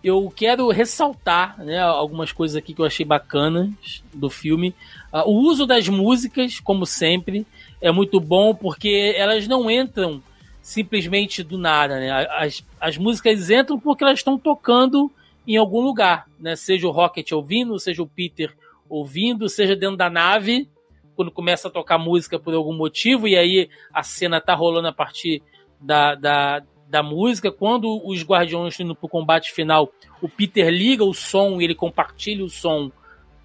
Eu quero ressaltar, né, algumas coisas aqui que eu achei bacanas do filme. O uso das músicas, como sempre, é muito bom porque elas não entram simplesmente do nada, né? As músicas entram porque elas estão tocando em algum lugar, né? Seja o Rocket ouvindo, seja o Peter ouvindo, seja dentro da nave, quando começa a tocar música por algum motivo, e aí a cena tá rolando a partir da música. Quando os Guardiões estão indo pro combate final, o Peter liga o som e ele compartilha o som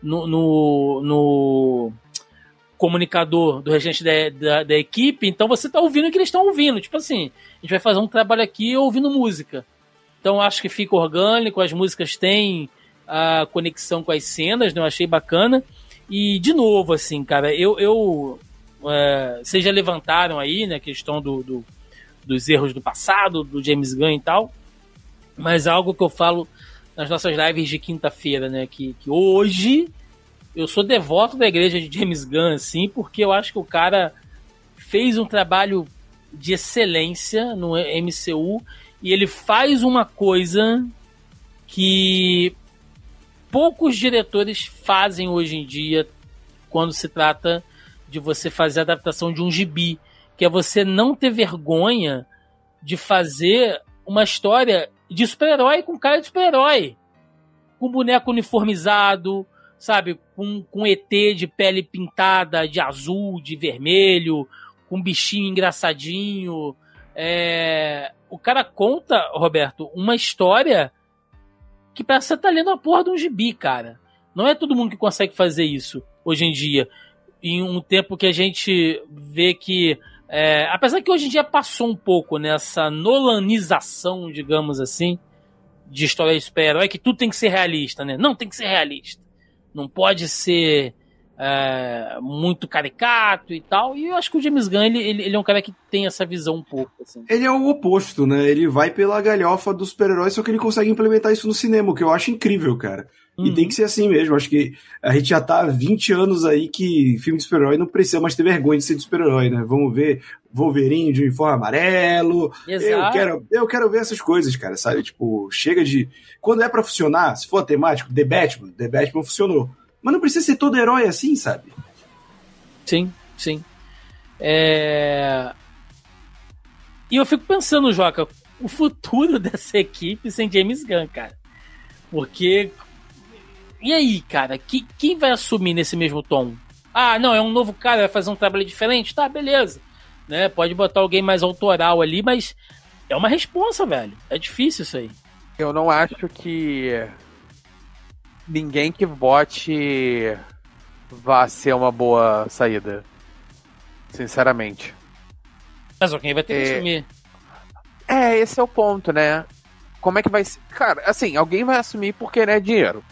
no comunicador do restante da equipe. Então você tá ouvindo o que eles estão ouvindo. Tipo assim, a gente vai fazer um trabalho aqui ouvindo música. Então acho que fica orgânico, as músicas têm a conexão com as cenas, né? Eu achei bacana. E de novo, assim, cara, vocês já levantaram aí, né, a questão dos erros do passado, do James Gunn e tal, mas algo que eu falo nas nossas lives de quinta-feira, né, que hoje eu sou devoto da igreja de James Gunn, assim, porque eu acho que o cara fez um trabalho de excelência no MCU e ele faz uma coisa que poucos diretores fazem hoje em dia quando se trata de você fazer a adaptação de um gibi, que é você não ter vergonha de fazer uma história de super-herói com cara de super-herói. Com boneco uniformizado, sabe? Com ET de pele pintada de azul, de vermelho, com bichinho engraçadinho. O cara conta, Roberto, uma história que parece que você tá lendo a porra de um gibi, cara. Não é todo mundo que consegue fazer isso hoje em dia. Em um tempo que a gente vê que apesar que hoje em dia passou um pouco nessa nolanização, digamos assim, de história de super-herói, que tudo tem que ser realista, né? Não, tem que ser realista. Não pode ser muito caricato e tal, e eu acho que o James Gunn, ele é um cara que tem essa visão um pouco, assim. Ele é o oposto, né? Ele vai pela galhofa dos super-heróis, só que ele consegue implementar isso no cinema, o que eu acho incrível, cara. E tem que ser assim mesmo. Acho que a gente já tá há 20 anos aí que filme de super-herói não precisa mais ter vergonha de ser de super-herói, né? Vamos ver Wolverine de uniforme amarelo. Exato. Eu quero ver essas coisas, cara, sabe? Tipo, chega de... Quando é pra funcionar, se for temático, The Batman funcionou. Mas não precisa ser todo herói assim, sabe? Sim. E eu fico pensando, Joca, o futuro dessa equipe sem James Gunn, cara. Porque... E aí, cara? Quem vai assumir nesse mesmo tom? Ah, não, é um novo cara, vai fazer um trabalho diferente? Tá, beleza. Né? Pode botar alguém mais autoral ali, mas é uma responsa, velho. É difícil isso aí. Eu não acho que ninguém que vote vá ser uma boa saída. Sinceramente. Mas alguém vai ter que assumir. Esse é o ponto, né? Como é que vai ser? Cara, assim, alguém vai assumir porque, né, dinheiro.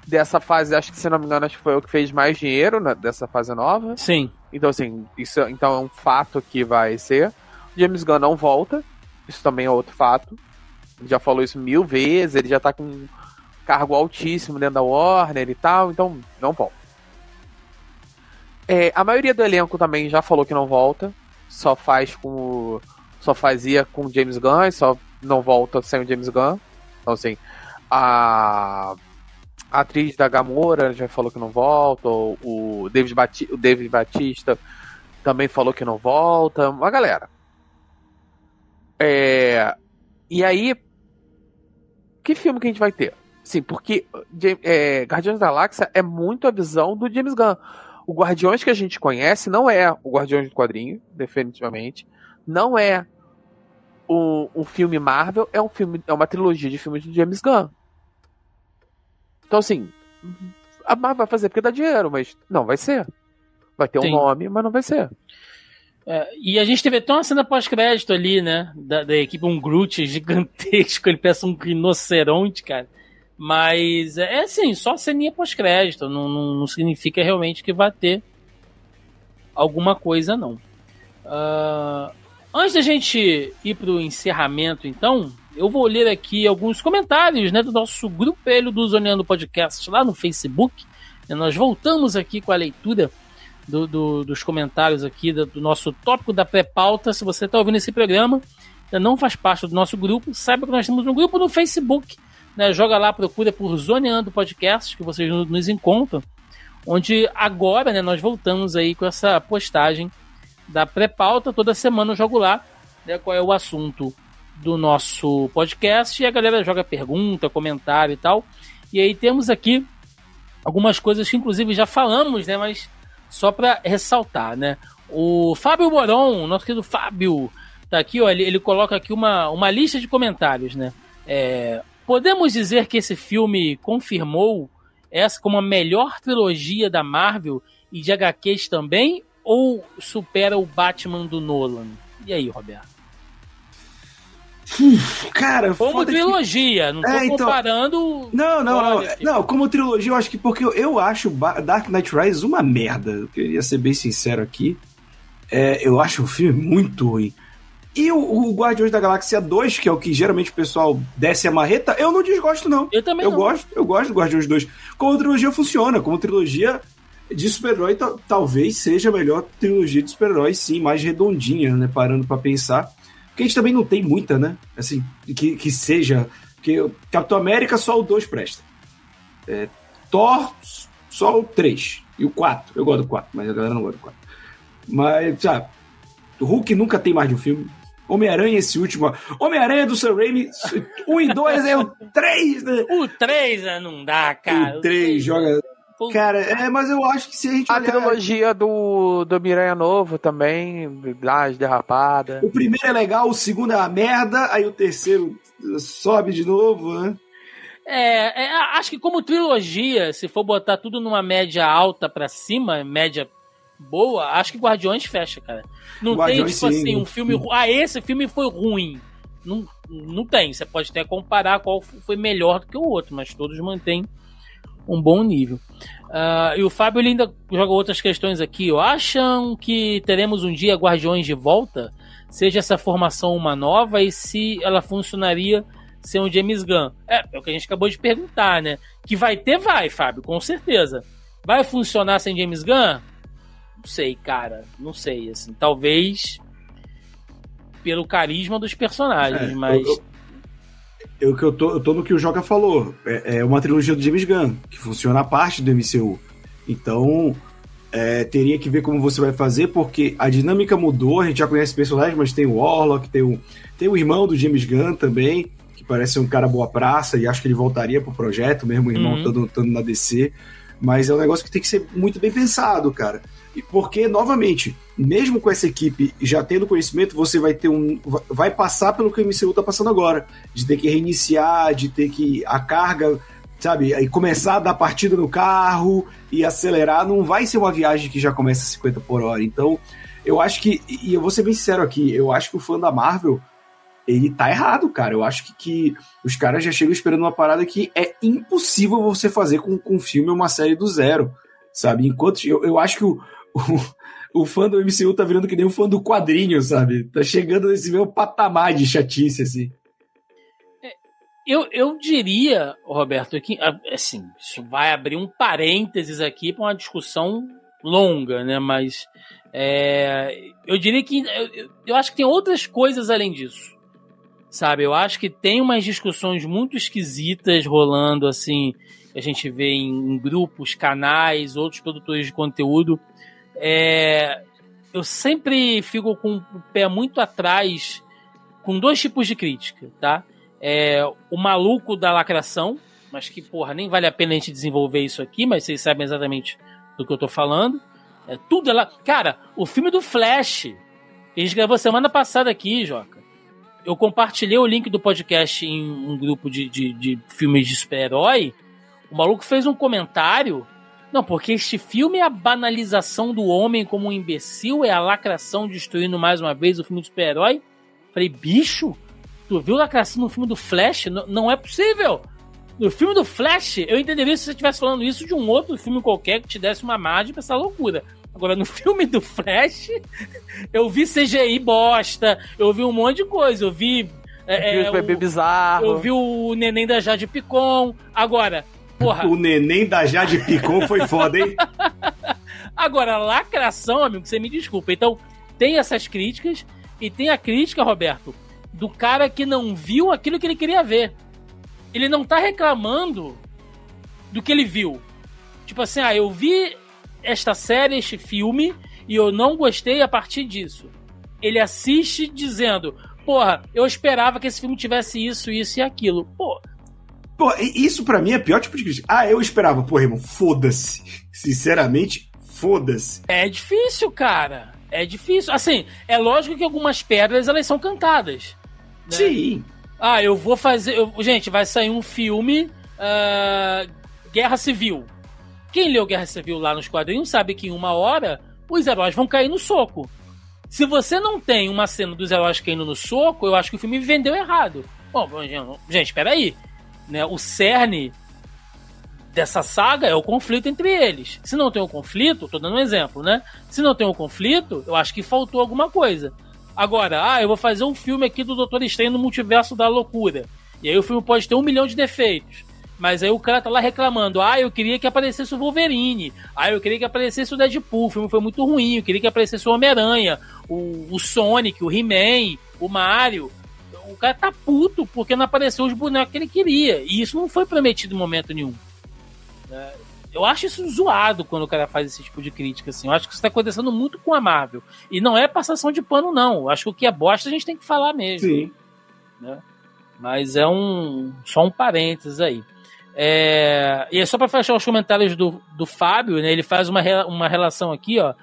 Dessa fase, acho que, se não me engano, acho que foi o que fez mais dinheiro dessa fase nova. Sim. Então, assim, isso então é um fato que vai ser. James Gunn não volta. Isso também é outro fato. Ele já falou isso 1000 vezes. Ele já tá com um cargo altíssimo dentro da Warner e tal. Então, não volta. A maioria do elenco também já falou que não volta. Só fazia com o James Gunn. Só não volta sem o James Gunn. Então, assim, a atriz da Gamora já falou que não volta. O David Batista também falou que não volta. Uma galera. E aí, que filme que a gente vai ter? Sim, porque Guardiões da Galáxia é muito a visão do James Gunn. O Guardiões que a gente conhece não é o Guardiões do quadrinho, definitivamente. Não é um filme Marvel, é uma trilogia de filmes do James Gunn. Então, assim, a Marvel vai fazer porque dá dinheiro, mas não vai ser. Vai ter um nome, mas não vai ser. E a gente teve até uma cena pós-crédito ali, né? Da equipe, um Groot gigantesco, ele parece um rinoceronte, cara. Mas assim, só ceninha pós-crédito. Não significa realmente que vai ter alguma coisa, não. Antes da gente ir pro encerramento, então, eu vou ler aqui alguns comentários, né, do nosso grupelho do Zoneando Podcast lá no Facebook. Nós voltamos aqui com a leitura dos comentários aqui do nosso tópico da pré-pauta. Se você está ouvindo esse programa, não faz parte do nosso grupo, saiba que nós temos um grupo no Facebook, né? Joga lá, procura por Zoneando Podcast, que vocês nos encontram, onde agora, né, nós voltamos aí com essa postagem da pré-pauta. Toda semana eu jogo lá, né, qual é o assunto do nosso podcast, e a galera joga pergunta, comentário e tal. E aí temos aqui algumas coisas que inclusive já falamos, né, mas só para ressaltar, né? O Fábio Moron, nosso querido Fábio, tá aqui, ó, ele coloca aqui uma lista de comentários, né? Podemos dizer que esse filme confirmou essa como a melhor trilogia da Marvel e de HQs também, ou supera o Batman do Nolan? E aí, Roberto? Cara, como trilogia, não tô comparando. Não, como trilogia, eu acho que porque eu acho Dark Knight Rises uma merda. Eu queria ser bem sincero aqui. Eu acho o filme muito ruim. E o Guardiões da Galáxia 2, que é o que geralmente o pessoal desce a marreta, eu não desgosto, não. Eu também não. Eu gosto do Guardiões 2. Como trilogia funciona, como trilogia de super-herói, talvez seja a melhor trilogia de super-herói, sim, mais redondinha, né, parando pra pensar. Porque a gente também não tem muita, né? Assim, que seja... Porque Capitão América, só o 2 presta. Thor, só o 3. E o 4. Eu gosto do 4, mas a galera não gosta do 4. Mas, sabe... O Hulk nunca tem mais de um filme. Homem-Aranha, esse último... Homem-Aranha do Sam Raimi, 1 e 2 é o 3, né? O 3 não dá, cara. O 3 joga... Cara, mas eu acho que se a gente olhar... A trilogia do Miranha Novo também, das derrapadas. O primeiro é legal, o segundo é uma merda, aí o terceiro sobe de novo, né? Acho que como trilogia, se for botar tudo numa média alta pra cima, média boa, acho que Guardiões fecha, cara. Não Guardiões, tem, tipo assim, um filme... esse filme foi ruim. Não tem. Você pode até comparar qual foi melhor do que o outro, mas todos mantêm um bom nível. E o Fábio ele ainda joga outras questões aqui. Acham que teremos um dia Guardiões de volta? Seja essa formação uma nova e se ela funcionaria sem um James Gunn? É o que a gente acabou de perguntar, né? Que vai ter, vai, Fábio, com certeza. Vai funcionar sem James Gunn? Não sei, cara. Não sei, assim. Talvez pelo carisma dos personagens, mas... Eu tô no que o Joca falou. É uma trilogia do James Gunn, que funciona a parte do MCU. Então, teria que ver como você vai fazer, porque a dinâmica mudou, a gente já conhece personagens, mas tem o Warlock, tem o irmão do James Gunn também, que parece ser um cara boa praça, e acho que ele voltaria pro projeto, mesmo o irmão estando na DC. Mas é um negócio que tem que ser muito bem pensado, cara. Porque, novamente, mesmo com essa equipe já tendo conhecimento, você vai passar pelo que o MCU tá passando agora. De ter que reiniciar, de ter que... A carga, sabe? E começar a dar partida no carro e acelerar. Não vai ser uma viagem que já começa a 50 por hora. Então, eu acho que... E eu vou ser bem sincero aqui. Eu acho que o fã da Marvel, ele tá errado, cara. Eu acho que os caras já chegam esperando uma parada que é impossível você fazer com um filme ou uma série do zero, sabe? Enquanto... Eu acho que o fã do MCU tá virando que nem o fã do quadrinho, sabe? Tá chegando nesse meu patamar de chatice, assim. Eu diria, Roberto, que assim, isso vai abrir um parênteses aqui para uma discussão longa, né? Mas eu diria que eu acho que tem outras coisas além disso, sabe? Eu acho que tem umas discussões muito esquisitas rolando, assim, que a gente vê em grupos, canais, outros produtores de conteúdo. Eu sempre fico com o pé muito atrás com dois tipos de crítica, tá? O maluco da lacração, mas que, porra, nem vale a pena a gente desenvolver isso aqui, mas vocês sabem exatamente do que eu tô falando. Tudo lá. Cara, o filme do Flash, que a gente gravou semana passada aqui, Joca. Eu compartilhei o link do podcast em um grupo de filmes de super-herói. O maluco fez um comentário. Não, porque este filme é a banalização do homem como um imbecil, é a lacração destruindo mais uma vez o filme do super-herói. Falei, bicho, tu viu lacração no filme do Flash? Não é possível. No filme do Flash, eu entenderia se você estivesse falando isso de um outro filme qualquer que te desse uma margem pra essa loucura. Agora, no filme do Flash, eu vi CGI bosta, eu vi um monte de coisa, eu vi... o bebê bizarro. Eu vi o neném da Jade Picon. Agora... Porra. O neném da Jade Picon foi foda, hein? Agora, lacração, amigo, você me desculpa. Então, tem essas críticas e tem a crítica, Roberto, do cara que não viu aquilo que ele queria ver. Ele não tá reclamando do que ele viu. Tipo assim, eu vi esta série, este filme, e eu não gostei a partir disso. Ele assiste dizendo, porra, eu esperava que esse filme tivesse isso, isso e aquilo. Pô, isso pra mim é pior tipo de crítica. Eu esperava. Pô, irmão, foda-se. Sinceramente, foda-se. É difícil, cara. É difícil. Assim, é lógico que algumas pedras, elas são cantadas. Né? Sim. Eu vou fazer... Gente, vai sair um filme Guerra Civil. Quem leu Guerra Civil lá nos quadrinhos sabe que em 1 hora os heróis vão cair no soco. Se você não tem uma cena dos heróis caindo no soco, eu acho que o filme vendeu errado. Bom, gente, espera aí. Né, o cerne dessa saga é o conflito entre eles. Se não tem o conflito, tô dando um exemplo, né? Se não tem o conflito, eu acho que faltou alguma coisa. Agora, eu vou fazer um filme aqui do Doutor Estranho no Multiverso da Loucura. E aí o filme pode ter 1 milhão de defeitos. Mas aí o cara tá lá reclamando, eu queria que aparecesse o Wolverine, eu queria que aparecesse o Deadpool, o filme foi muito ruim, eu queria que aparecesse o Homem-Aranha, o Sonic, o He-Man, o Mario. O cara tá puto porque não apareceu os bonecos que ele queria. E isso não foi prometido em momento nenhum. Eu acho isso zoado quando o cara faz esse tipo de crítica, assim. Eu acho que isso tá acontecendo muito com a Marvel. E não é passação de pano, não. Eu acho que o que é bosta a gente tem que falar mesmo. Sim. Né? Mas é só um parênteses aí. E é só pra fechar os comentários do Fábio, né? Ele faz uma relação aqui, ó.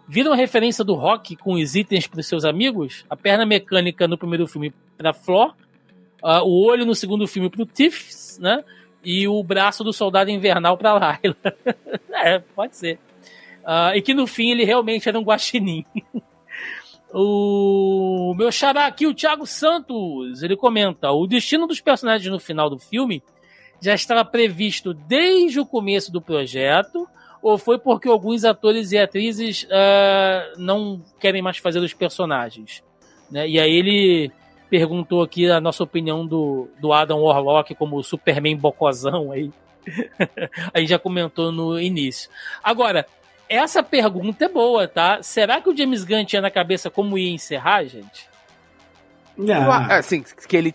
Viram a referência do Rock com os itens para os seus amigos? A perna mecânica no primeiro filme para Flor, o olho no segundo filme para o Tiff, né? E o braço do Soldado Invernal para Layla. Pode ser. E que no fim ele realmente era um guaxinim. O meu xará aqui, o Thiago Santos, ele comenta: o destino dos personagens no final do filme já estava previsto desde o começo do projeto, ou foi porque alguns atores e atrizes não querem mais fazer os personagens? Né? E aí ele perguntou aqui a nossa opinião do Adam Warlock como Superman bocozão aí. A gente já comentou no início. Agora, essa pergunta é boa, tá? Será que o James Gunn tinha na cabeça como ia encerrar, gente? Assim, que ele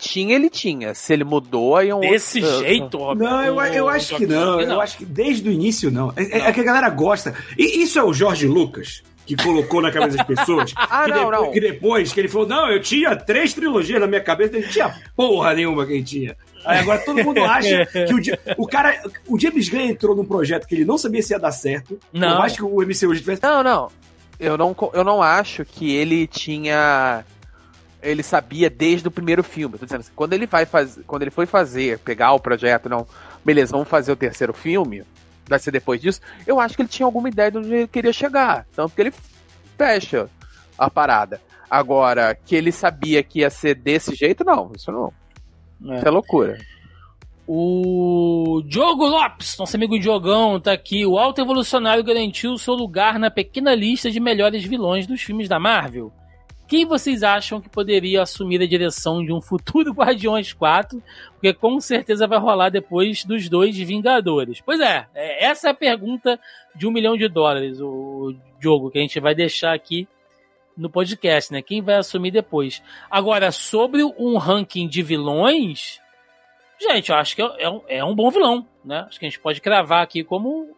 tinha. Se ele mudou, aí Desse jeito, Roberto? Não, eu acho que não. Eu acho que desde o início, não. É que a galera gosta. E isso é o Jorge Lucas, que colocou na cabeça das pessoas. Que depois que ele falou, não, eu tinha 3 trilogias na minha cabeça, não tinha porra nenhuma que ele tinha. Aí agora todo mundo acha que o James Gunn entrou num projeto que ele não sabia se ia dar certo. Não. Por mais que o MCU tivesse... Não. Eu não acho que ele tinha... Ele sabia desde o primeiro filme. Tô dizendo assim, quando ele foi pegar o projeto, não, beleza, vamos fazer o terceiro filme, vai ser depois disso, eu acho que ele tinha alguma ideia de onde ele queria chegar. Tanto que ele fecha a parada. Agora, que ele sabia que ia ser desse jeito, não, isso não. Isso é loucura. O Diogo Lopes, nosso amigo Diogão, tá aqui. O Alto Evolucionário garantiu seu lugar na pequena lista de melhores vilões dos filmes da Marvel. Quem vocês acham que poderia assumir a direção de um futuro Guardiões 4? Porque com certeza vai rolar depois dos 2 Vingadores. Pois essa é a pergunta de $1 milhão, o Diogo, que a gente vai deixar aqui no podcast, né? Quem vai assumir depois. Agora, sobre um ranking de vilões, gente, eu acho que é um bom vilão, né? Acho que a gente pode cravar aqui como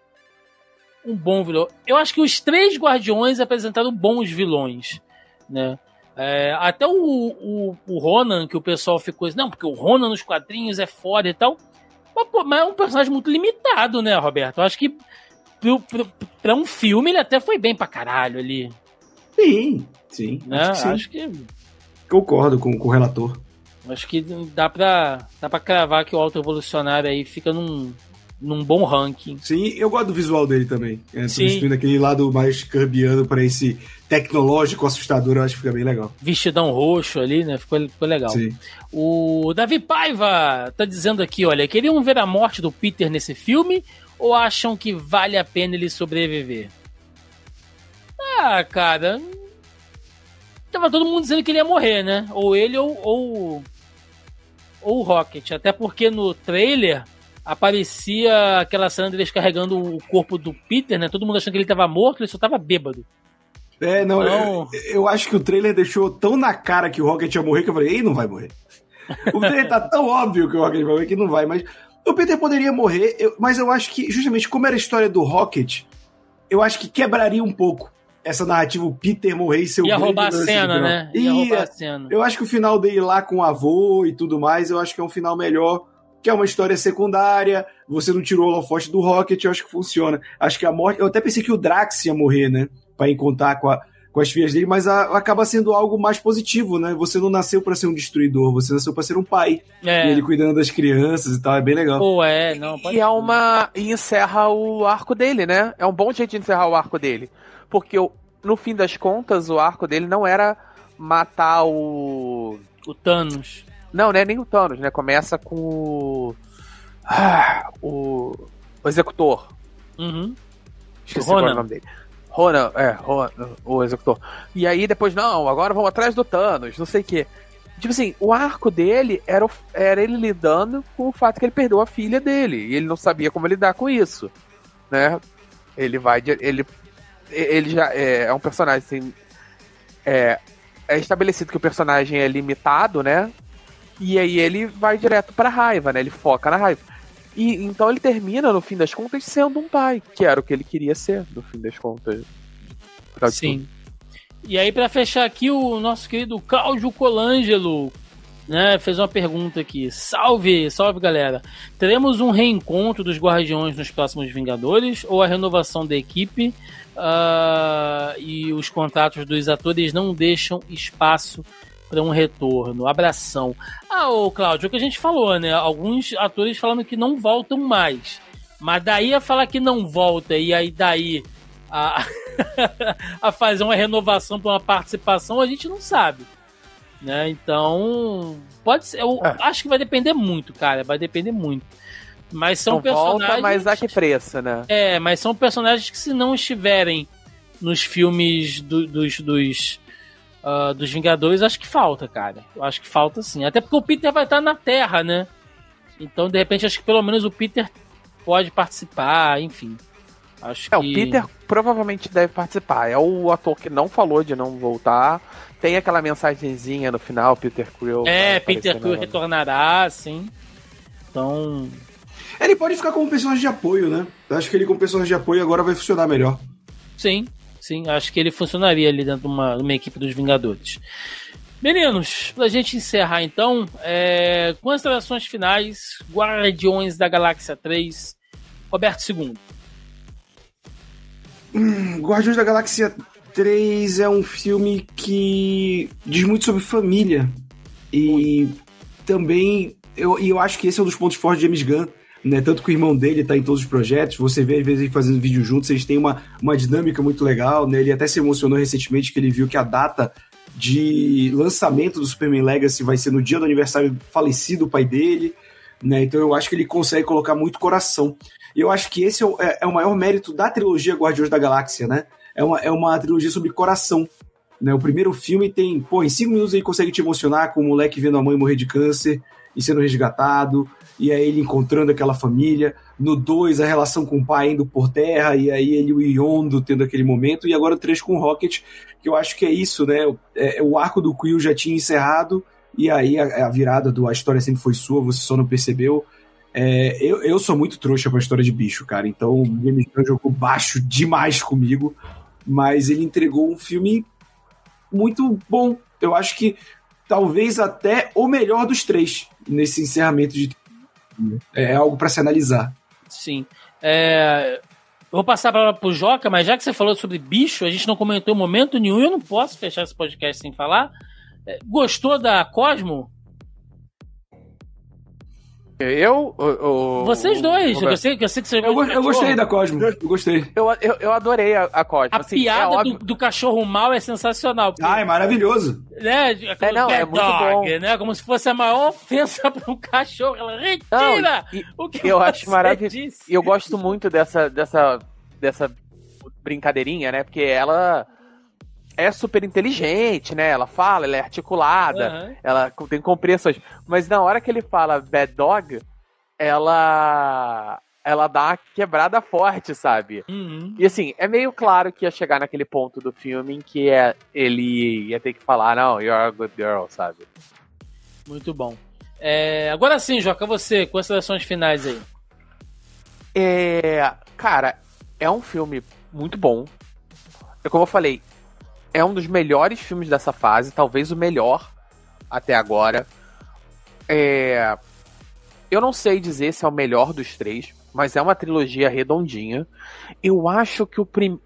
um bom vilão. Eu acho que os 3 Guardiões apresentaram bons vilões, né? Até o Ronan, que o pessoal ficou assim, não, porque o Ronan nos quadrinhos é foda e tal, mas é um personagem muito limitado, né, Roberto? Eu acho que pra um filme ele até foi bem pra caralho ali. Sim. Né? Acho que concordo com o relator. Acho que dá pra cravar que o Alto Evolucionário aí fica num bom ranking. Sim, eu gosto do visual dele também. Substituindo aquele lado mais kirbiano pra esse tecnológico assustador, eu acho que fica bem legal. Vestidão roxo ali, né? Ficou legal. Sim. O Davi Paiva tá dizendo aqui, olha, queriam ver a morte do Peter nesse filme ou acham que vale a pena ele sobreviver? Cara, tava todo mundo dizendo que ele ia morrer, né? Ou ele ou o Rocket. Até porque no trailer aparecia aquela cena deles carregando o corpo do Peter, né? Todo mundo achando que ele tava morto, ele só tava bêbado. Eu acho que o trailer deixou tão na cara que o Rocket ia morrer que eu falei, não vai morrer. O trailer tá tão óbvio que o Rocket vai morrer que não vai, mas o Peter poderia morrer, mas eu acho que, justamente como era a história do Rocket, eu acho que quebraria um pouco essa narrativa, o Peter morrer e ser o grande roubar a cena, né? Ia roubar a cena. Eu acho que o final dele lá com o avô e tudo mais, eu acho que é um final melhor, que é uma história secundária, você não tirou o holofote do Rocket, eu acho que funciona. Acho que a morte... Eu até pensei que o Drax ia morrer, né? Pra ir contar com as filhas dele, mas acaba sendo algo mais positivo, né? Você não nasceu pra ser um destruidor, você nasceu pra ser um pai. E ele cuidando das crianças e tal, é bem legal. E encerra o arco dele, né? É um bom jeito de encerrar o arco dele. Porque, no fim das contas, o arco dele não era matar o Thanos. Não é nem o Thanos, né? Começa com o Executor. Uhum. Esqueci qual é o nome dele. Ronan, o Executor. E aí depois, não, agora vamos atrás do Thanos, não sei o quê. Tipo assim, o arco dele era ele lidando com o fato que ele perdeu a filha dele. E ele não sabia como lidar com isso, né? Ele já é um personagem assim... É estabelecido que o personagem é limitado, né? E aí ele vai direto pra raiva, né? Ele foca na raiva. E então ele termina, no fim das contas, sendo um pai, que era o que ele queria ser, no fim das contas. Sim. E aí, pra fechar aqui, o nosso querido Cláudio Colangelo, né, fez uma pergunta aqui. Salve, galera. Teremos um reencontro dos Guardiões nos próximos Vingadores ou a renovação da equipe e os contratos dos atores não deixam espaço para um retorno? Abração. Ô Cláudio, é o que a gente falou, né? Alguns atores falando que não voltam mais. Mas daí a falar que não volta e aí daí a fazer uma renovação para uma participação, a gente não sabe. Né? Então, pode ser. Eu acho que vai depender muito, cara. Vai depender muito. Mas são Não personagens... volta, mas a que preço, né? Mas são personagens que, se não estiverem nos filmes dos Vingadores, acho que falta, cara. Eu acho que falta sim. Até porque o Peter vai estar na Terra, né? Então, de repente, acho que pelo menos o Peter pode participar, enfim. Acho que... O Peter provavelmente deve participar. É o ator que não falou de não voltar. Tem aquela mensagenzinha no final, Peter Quill. Peter Quill retornará, sim. Então... Ele pode ficar como personagem de apoio, né? Eu acho que ele como personagem de apoio agora vai funcionar melhor. Sim, acho que ele funcionaria ali dentro de uma equipe dos Vingadores. Meninos, pra gente encerrar então, considerações finais, Guardiões da Galáxia 3, Roberto II. Guardiões da Galáxia 3 é um filme que diz muito sobre família. E também, eu acho que esse é um dos pontos fortes de James Gunn, né? Tanto que o irmão dele tá em todos os projetos, você vê às vezes eles fazendo vídeo juntos, eles têm uma dinâmica muito legal, né? Ele até se emocionou recentemente que ele viu que a data de lançamento do Superman Legacy vai ser no dia do aniversário falecido do pai dele, né? Então eu acho que ele consegue colocar muito coração. E eu acho que esse é o maior mérito da trilogia Guardiões da Galáxia, né? É uma trilogia sobre coração, né? O primeiro filme tem, em 5 minutos ele consegue te emocionar com o moleque vendo a mãe morrer de câncer e sendo resgatado, e aí ele encontrando aquela família. No 2, a relação com o pai indo por terra, e aí ele e o Yondo tendo aquele momento, e agora o 3 com o Rocket, que eu acho que é isso, né? O arco do Quill já tinha encerrado, e aí a virada a história sempre foi sua, você só não percebeu. Eu sou muito trouxa pra história de bicho, cara, então o James Gunn jogou baixo demais comigo, mas ele entregou um filme muito bom. Eu acho que talvez até o melhor dos 3 nesse encerramento de... É algo para se analisar. Sim. Eu vou passar pro Joca, mas já que você falou sobre bicho, a gente não comentou em momento nenhum, eu não posso fechar esse podcast sem falar. Gostou da Cosmo? Vocês dois. Eu sei que você eu gostei da Cosmo. Eu gostei. Eu adorei a Cosmo. A assim, piada do cachorro mal é sensacional. Porque, é maravilhoso. Né? É muito bom. Né? Como se fosse a maior ofensa para um cachorro. Ela retira o que eu acho maravilhoso. E eu gosto muito dessa brincadeirinha, né? Porque ela é super inteligente, né? Ela fala, ela é articulada, ela tem compreensões. Mas na hora que ele fala bad dog, ela dá uma quebrada forte, sabe? Uhum. E assim, é meio claro que ia chegar naquele ponto do filme em que ele ia ter que falar, não, you're a good girl, sabe? Muito bom. Agora sim, Joca, você, considerações finais aí. Cara, é um filme muito bom. Como eu falei, é um dos melhores filmes dessa fase, talvez o melhor até agora. Eu não sei dizer se é o melhor dos 3, mas é uma trilogia redondinha. Eu acho que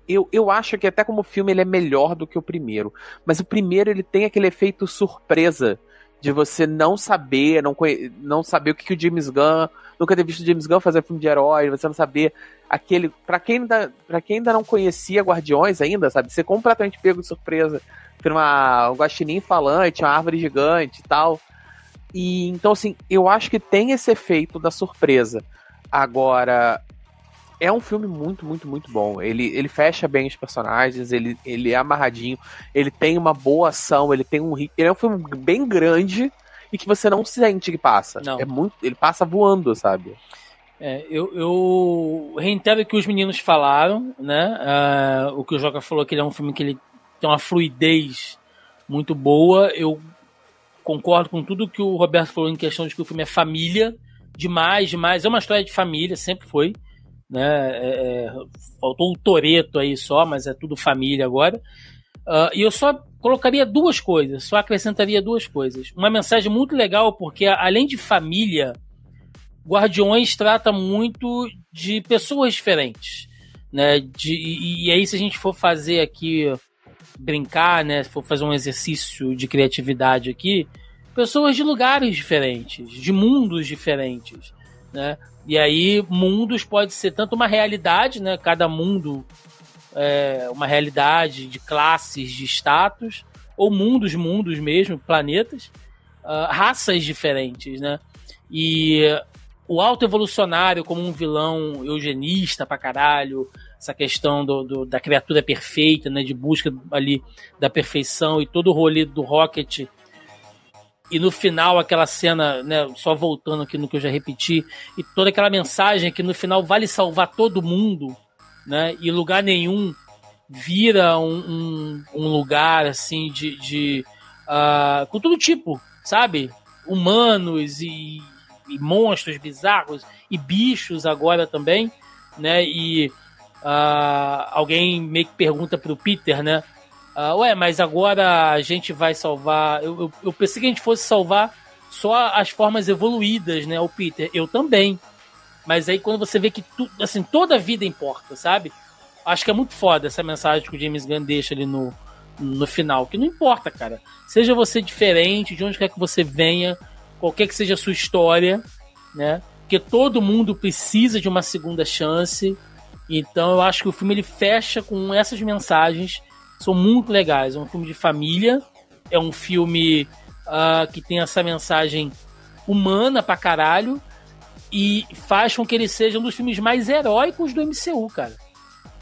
eu acho que até como filme ele é melhor do que o primeiro. Mas o primeiro ele tem aquele efeito surpresa de você não saber o que o James Gunn, nunca ter visto o James Gunn fazer filme de herói, você não saber aquele, pra quem ainda não conhecia Guardiões ainda, sabe, ser completamente pego de surpresa por um guaxinim falante, uma árvore gigante e tal. E então assim, eu acho que tem esse efeito da surpresa. Agora, é um filme muito, muito, muito bom. Ele fecha bem os personagens, ele é amarradinho, ele tem uma boa ação, ele é um filme bem grande e que você não sente que passa. Não. Ele passa voando, sabe? Eu reitero o que os meninos falaram, né? O que o Joca falou, que ele é um filme que ele tem uma fluidez muito boa. Eu concordo com tudo que o Roberto falou em questão de que o filme é família, demais. É uma história de família, sempre foi, né? Faltou o Toretto aí só, mas é tudo família agora. E eu só colocaria só acrescentaria 2 coisas. Uma mensagem muito legal, porque além de família, Guardiões trata muito de pessoas diferentes, né? E aí, se a gente for fazer aqui, brincar, né? Se for fazer um exercício de criatividade aqui, pessoas de lugares diferentes, de mundos diferentes, né? E aí, mundos pode ser tanto uma realidade, né? Cada mundo é uma realidade de classes, de status, ou mundos mesmo, planetas, raças diferentes, né? E o autoevolucionário como um vilão eugenista pra caralho, essa questão da criatura perfeita, né, de busca ali da perfeição e todo o rolê do Rocket. E no final, aquela cena, né, só voltando aqui no que eu já repeti, e toda aquela mensagem que no final vale salvar todo mundo, né, e lugar nenhum vira um lugar, assim, com todo tipo, sabe? Humanos e monstros bizarros, e bichos agora também, né, e alguém meio que pergunta pro Peter, né, mas agora a gente vai salvar... Eu pensei que a gente fosse salvar só as formas evoluídas, né? O Peter, eu também. Mas aí quando você vê que assim, toda a vida importa, sabe? Acho que é muito foda essa mensagem que o James Gunn deixa ali no final. Que não importa, cara. Seja você diferente, de onde quer que você venha, qualquer que seja a sua história, né? Porque todo mundo precisa de uma segunda chance. Então eu acho que o filme ele fecha com essas mensagens. São muito legais. É um filme de família. É um filme que tem essa mensagem humana pra caralho. E faz com que ele seja um dos filmes mais heróicos do MCU, cara.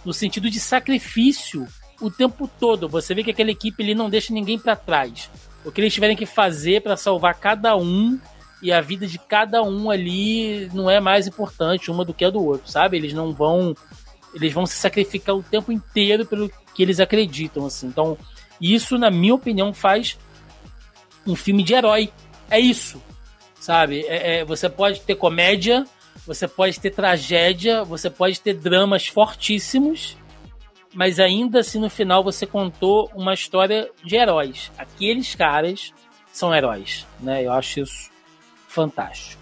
No sentido de sacrifício o tempo todo. Você vê que aquela equipe ali não deixa ninguém pra trás. O que eles tiverem que fazer pra salvar cada um. E a vida de cada um ali não é mais importante uma do que a do outro, sabe? Eles vão se sacrificar o tempo inteiro pelo que eles acreditam, assim. Então, isso, na minha opinião, faz um filme de herói. É isso, sabe? Você pode ter comédia, você pode ter tragédia, você pode ter dramas fortíssimos, mas ainda assim, no final, você contou uma história de heróis. Aqueles caras são heróis, né? Eu acho isso fantástico.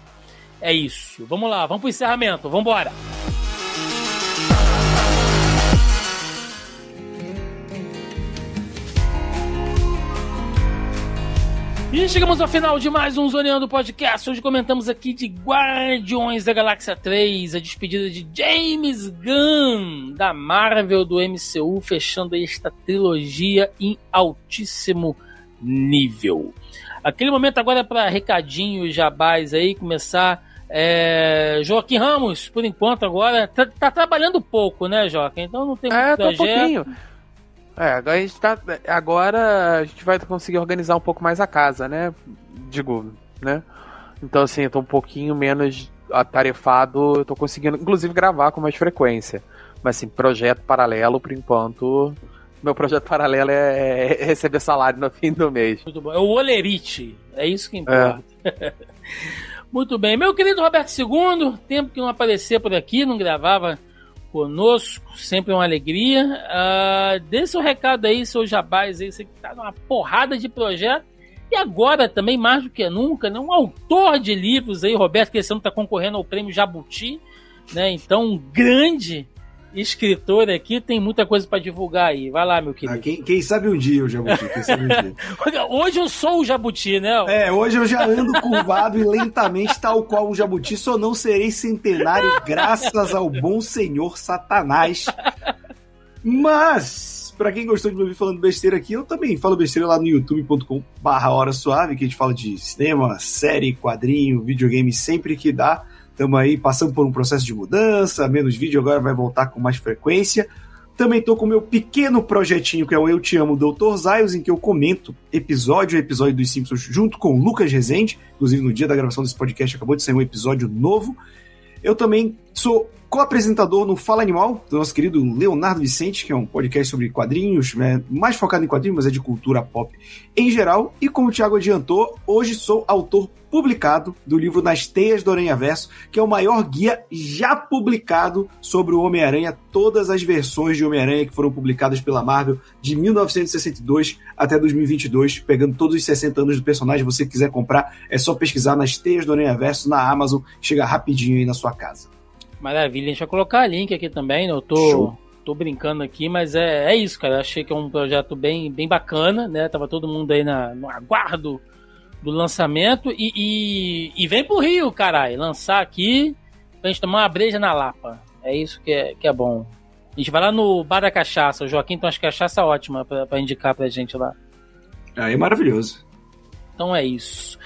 É isso. Vamos lá, vamos pro encerramento. Vamos embora. E chegamos ao final de mais um Zoneando Podcast. Hoje comentamos aqui de Guardiões da Galáxia 3, a despedida de James Gunn, da Marvel, do MCU, fechando esta trilogia em altíssimo nível. Aquele momento agora para recadinhos, jabás aí, começar. Joaquim Ramos, por enquanto agora, tá trabalhando pouco, né, Joaquim? Então não tem muito projeto. Um pouquinho. Agora a gente vai conseguir organizar um pouco mais a casa, né? Digo, né? Então, assim, eu tô um pouquinho menos atarefado, eu tô conseguindo, inclusive, gravar com mais frequência. Mas, assim, projeto paralelo, por enquanto, meu projeto paralelo é receber salário no fim do mês. Muito bom. É o Olerite, é isso que importa. Muito bem. Meu querido Roberto II, tempo que não aparecia por aqui, não gravava conosco, sempre uma alegria. Dê seu recado aí, seu jabás aí, você que tá numa porrada de projeto. E agora também, mais do que nunca, né, um autor de livros aí, Roberto, que esse ano tá concorrendo ao prêmio Jabuti, né? Então, um grande escritor aqui, tem muita coisa para divulgar aí. Vai lá, meu querido. Quem sabe um dia o Jabuti, quem sabe um dia. Hoje eu sou o Jabuti, né? Hoje eu já ando curvado e lentamente, tal qual um Jabuti, só não serei centenário graças ao bom senhor Satanás. Mas, pra quem gostou de me ouvir falando besteira aqui, eu também falo besteira lá no youtube.com/Hora Suave, que a gente fala de cinema, série, quadrinho, videogame sempre que dá. Estamos aí passando por um processo de mudança, menos vídeo, agora vai voltar com mais frequência. Também estou com o meu pequeno projetinho, que é o Eu Te Amo, Dr. Zaios, em que eu comento episódio a episódio dos Simpsons junto com o Lucas Rezende. Inclusive, no dia da gravação desse podcast, acabou de sair um episódio novo. Eu também sou co-apresentador no Fala Animal, do nosso querido Leonardo Vicente, que é um podcast sobre quadrinhos, mais focado em quadrinhos, mas é de cultura pop em geral. E como o Thiago adiantou, hoje sou autor publicado do livro Nas Teias do Aranhaverso, que é o maior guia já publicado sobre o Homem-Aranha, todas as versões de Homem-Aranha que foram publicadas pela Marvel de 1962 até 2022, pegando todos os 60 anos do personagem. Se você quiser comprar, é só pesquisar Nas Teias do Aranhaverso na Amazon, chega rapidinho aí na sua casa. Maravilha, a gente vai colocar link aqui também, né? Eu tô brincando aqui, mas é isso, cara. Eu achei que é um projeto bem bacana, né? Tava todo mundo aí no aguardo do lançamento e vem pro Rio, caralho, lançar aqui pra gente tomar uma breja na Lapa. É isso que é bom. A gente vai lá no Bar da Cachaça, o Joaquim tem umas cachaças ótimas pra indicar pra gente lá. Aí é maravilhoso. Então é isso.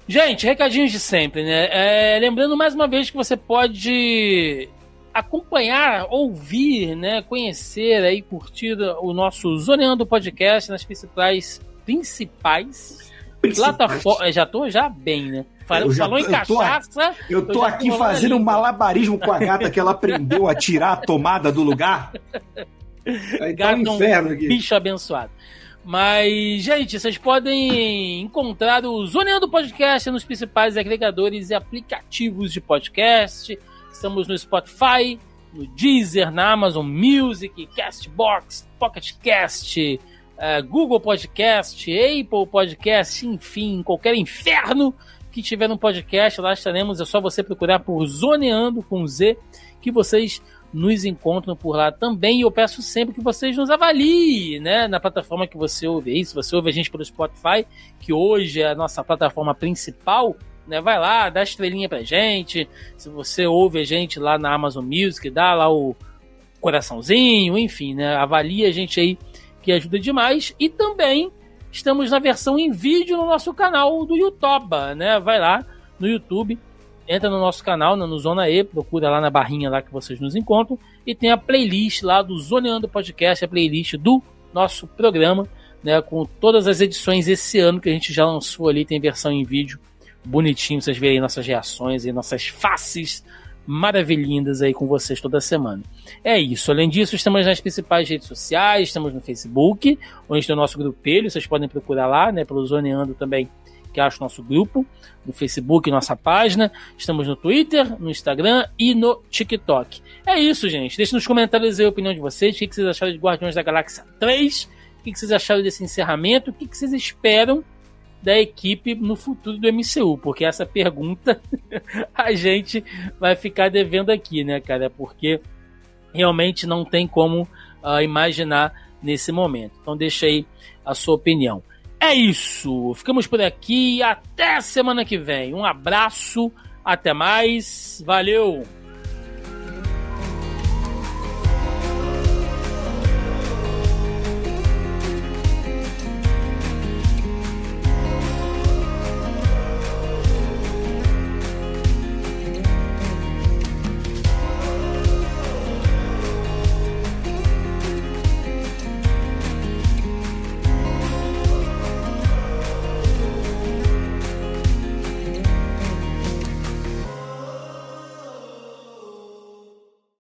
Gente, recadinhos de sempre, né? Lembrando mais uma vez que você pode acompanhar, ouvir, né? Conhecer aí, curtir o nosso Zoneando Podcast nas principais plataformas. Já tô bem, né? Falou em cachaça. Eu tô aqui fazendo um malabarismo com a gata que ela aprendeu a tirar a tomada do lugar. Aí tá um inferno aqui. Bicho abençoado. Mas, gente, vocês podem encontrar o Zoneando Podcast nos principais agregadores e aplicativos de podcast. Estamos no Spotify, no Deezer, na Amazon Music, Castbox, Pocket Cast, Google Podcast, Apple Podcast, enfim, qualquer inferno que tiver um podcast, lá estaremos. É só você procurar por Zoneando com Z, que vocês nos encontram por lá também. E eu peço sempre que vocês nos avaliem, né, na plataforma que você ouve aí. Se você ouve a gente pelo Spotify, que hoje é a nossa plataforma principal, né, vai lá, dá estrelinha pra gente. Se você ouve a gente lá na Amazon Music, dá lá o coraçãozinho, enfim, né, avalia a gente aí, que ajuda demais. E também estamos na versão em vídeo no nosso canal do YouTube, né, vai lá no YouTube, entra no nosso canal, no Zona E, procura lá na barrinha lá que vocês nos encontram, e tem a playlist lá do Zoneando Podcast, a playlist do nosso programa, né, com todas as edições esse ano que a gente já lançou ali, tem versão em vídeo, bonitinho, vocês verem nossas reações e nossas faces maravilhindas aí com vocês toda semana. É isso, além disso, estamos nas principais redes sociais, estamos no Facebook, onde tem o nosso grupelho, vocês podem procurar lá, né, pelo Zoneando também, que acha o nosso grupo, no Facebook, nossa página. Estamos no Twitter, no Instagram e no TikTok. É isso, gente. Deixe nos comentários aí a opinião de vocês. O que vocês acharam de Guardiões da Galáxia 3? O que vocês acharam desse encerramento? O que vocês esperam da equipe no futuro do MCU? Porque essa pergunta a gente vai ficar devendo aqui, né, cara? Porque realmente não tem como imaginar nesse momento. Então deixa aí a sua opinião. É isso, ficamos por aqui, até semana que vem. Um abraço, até mais, valeu!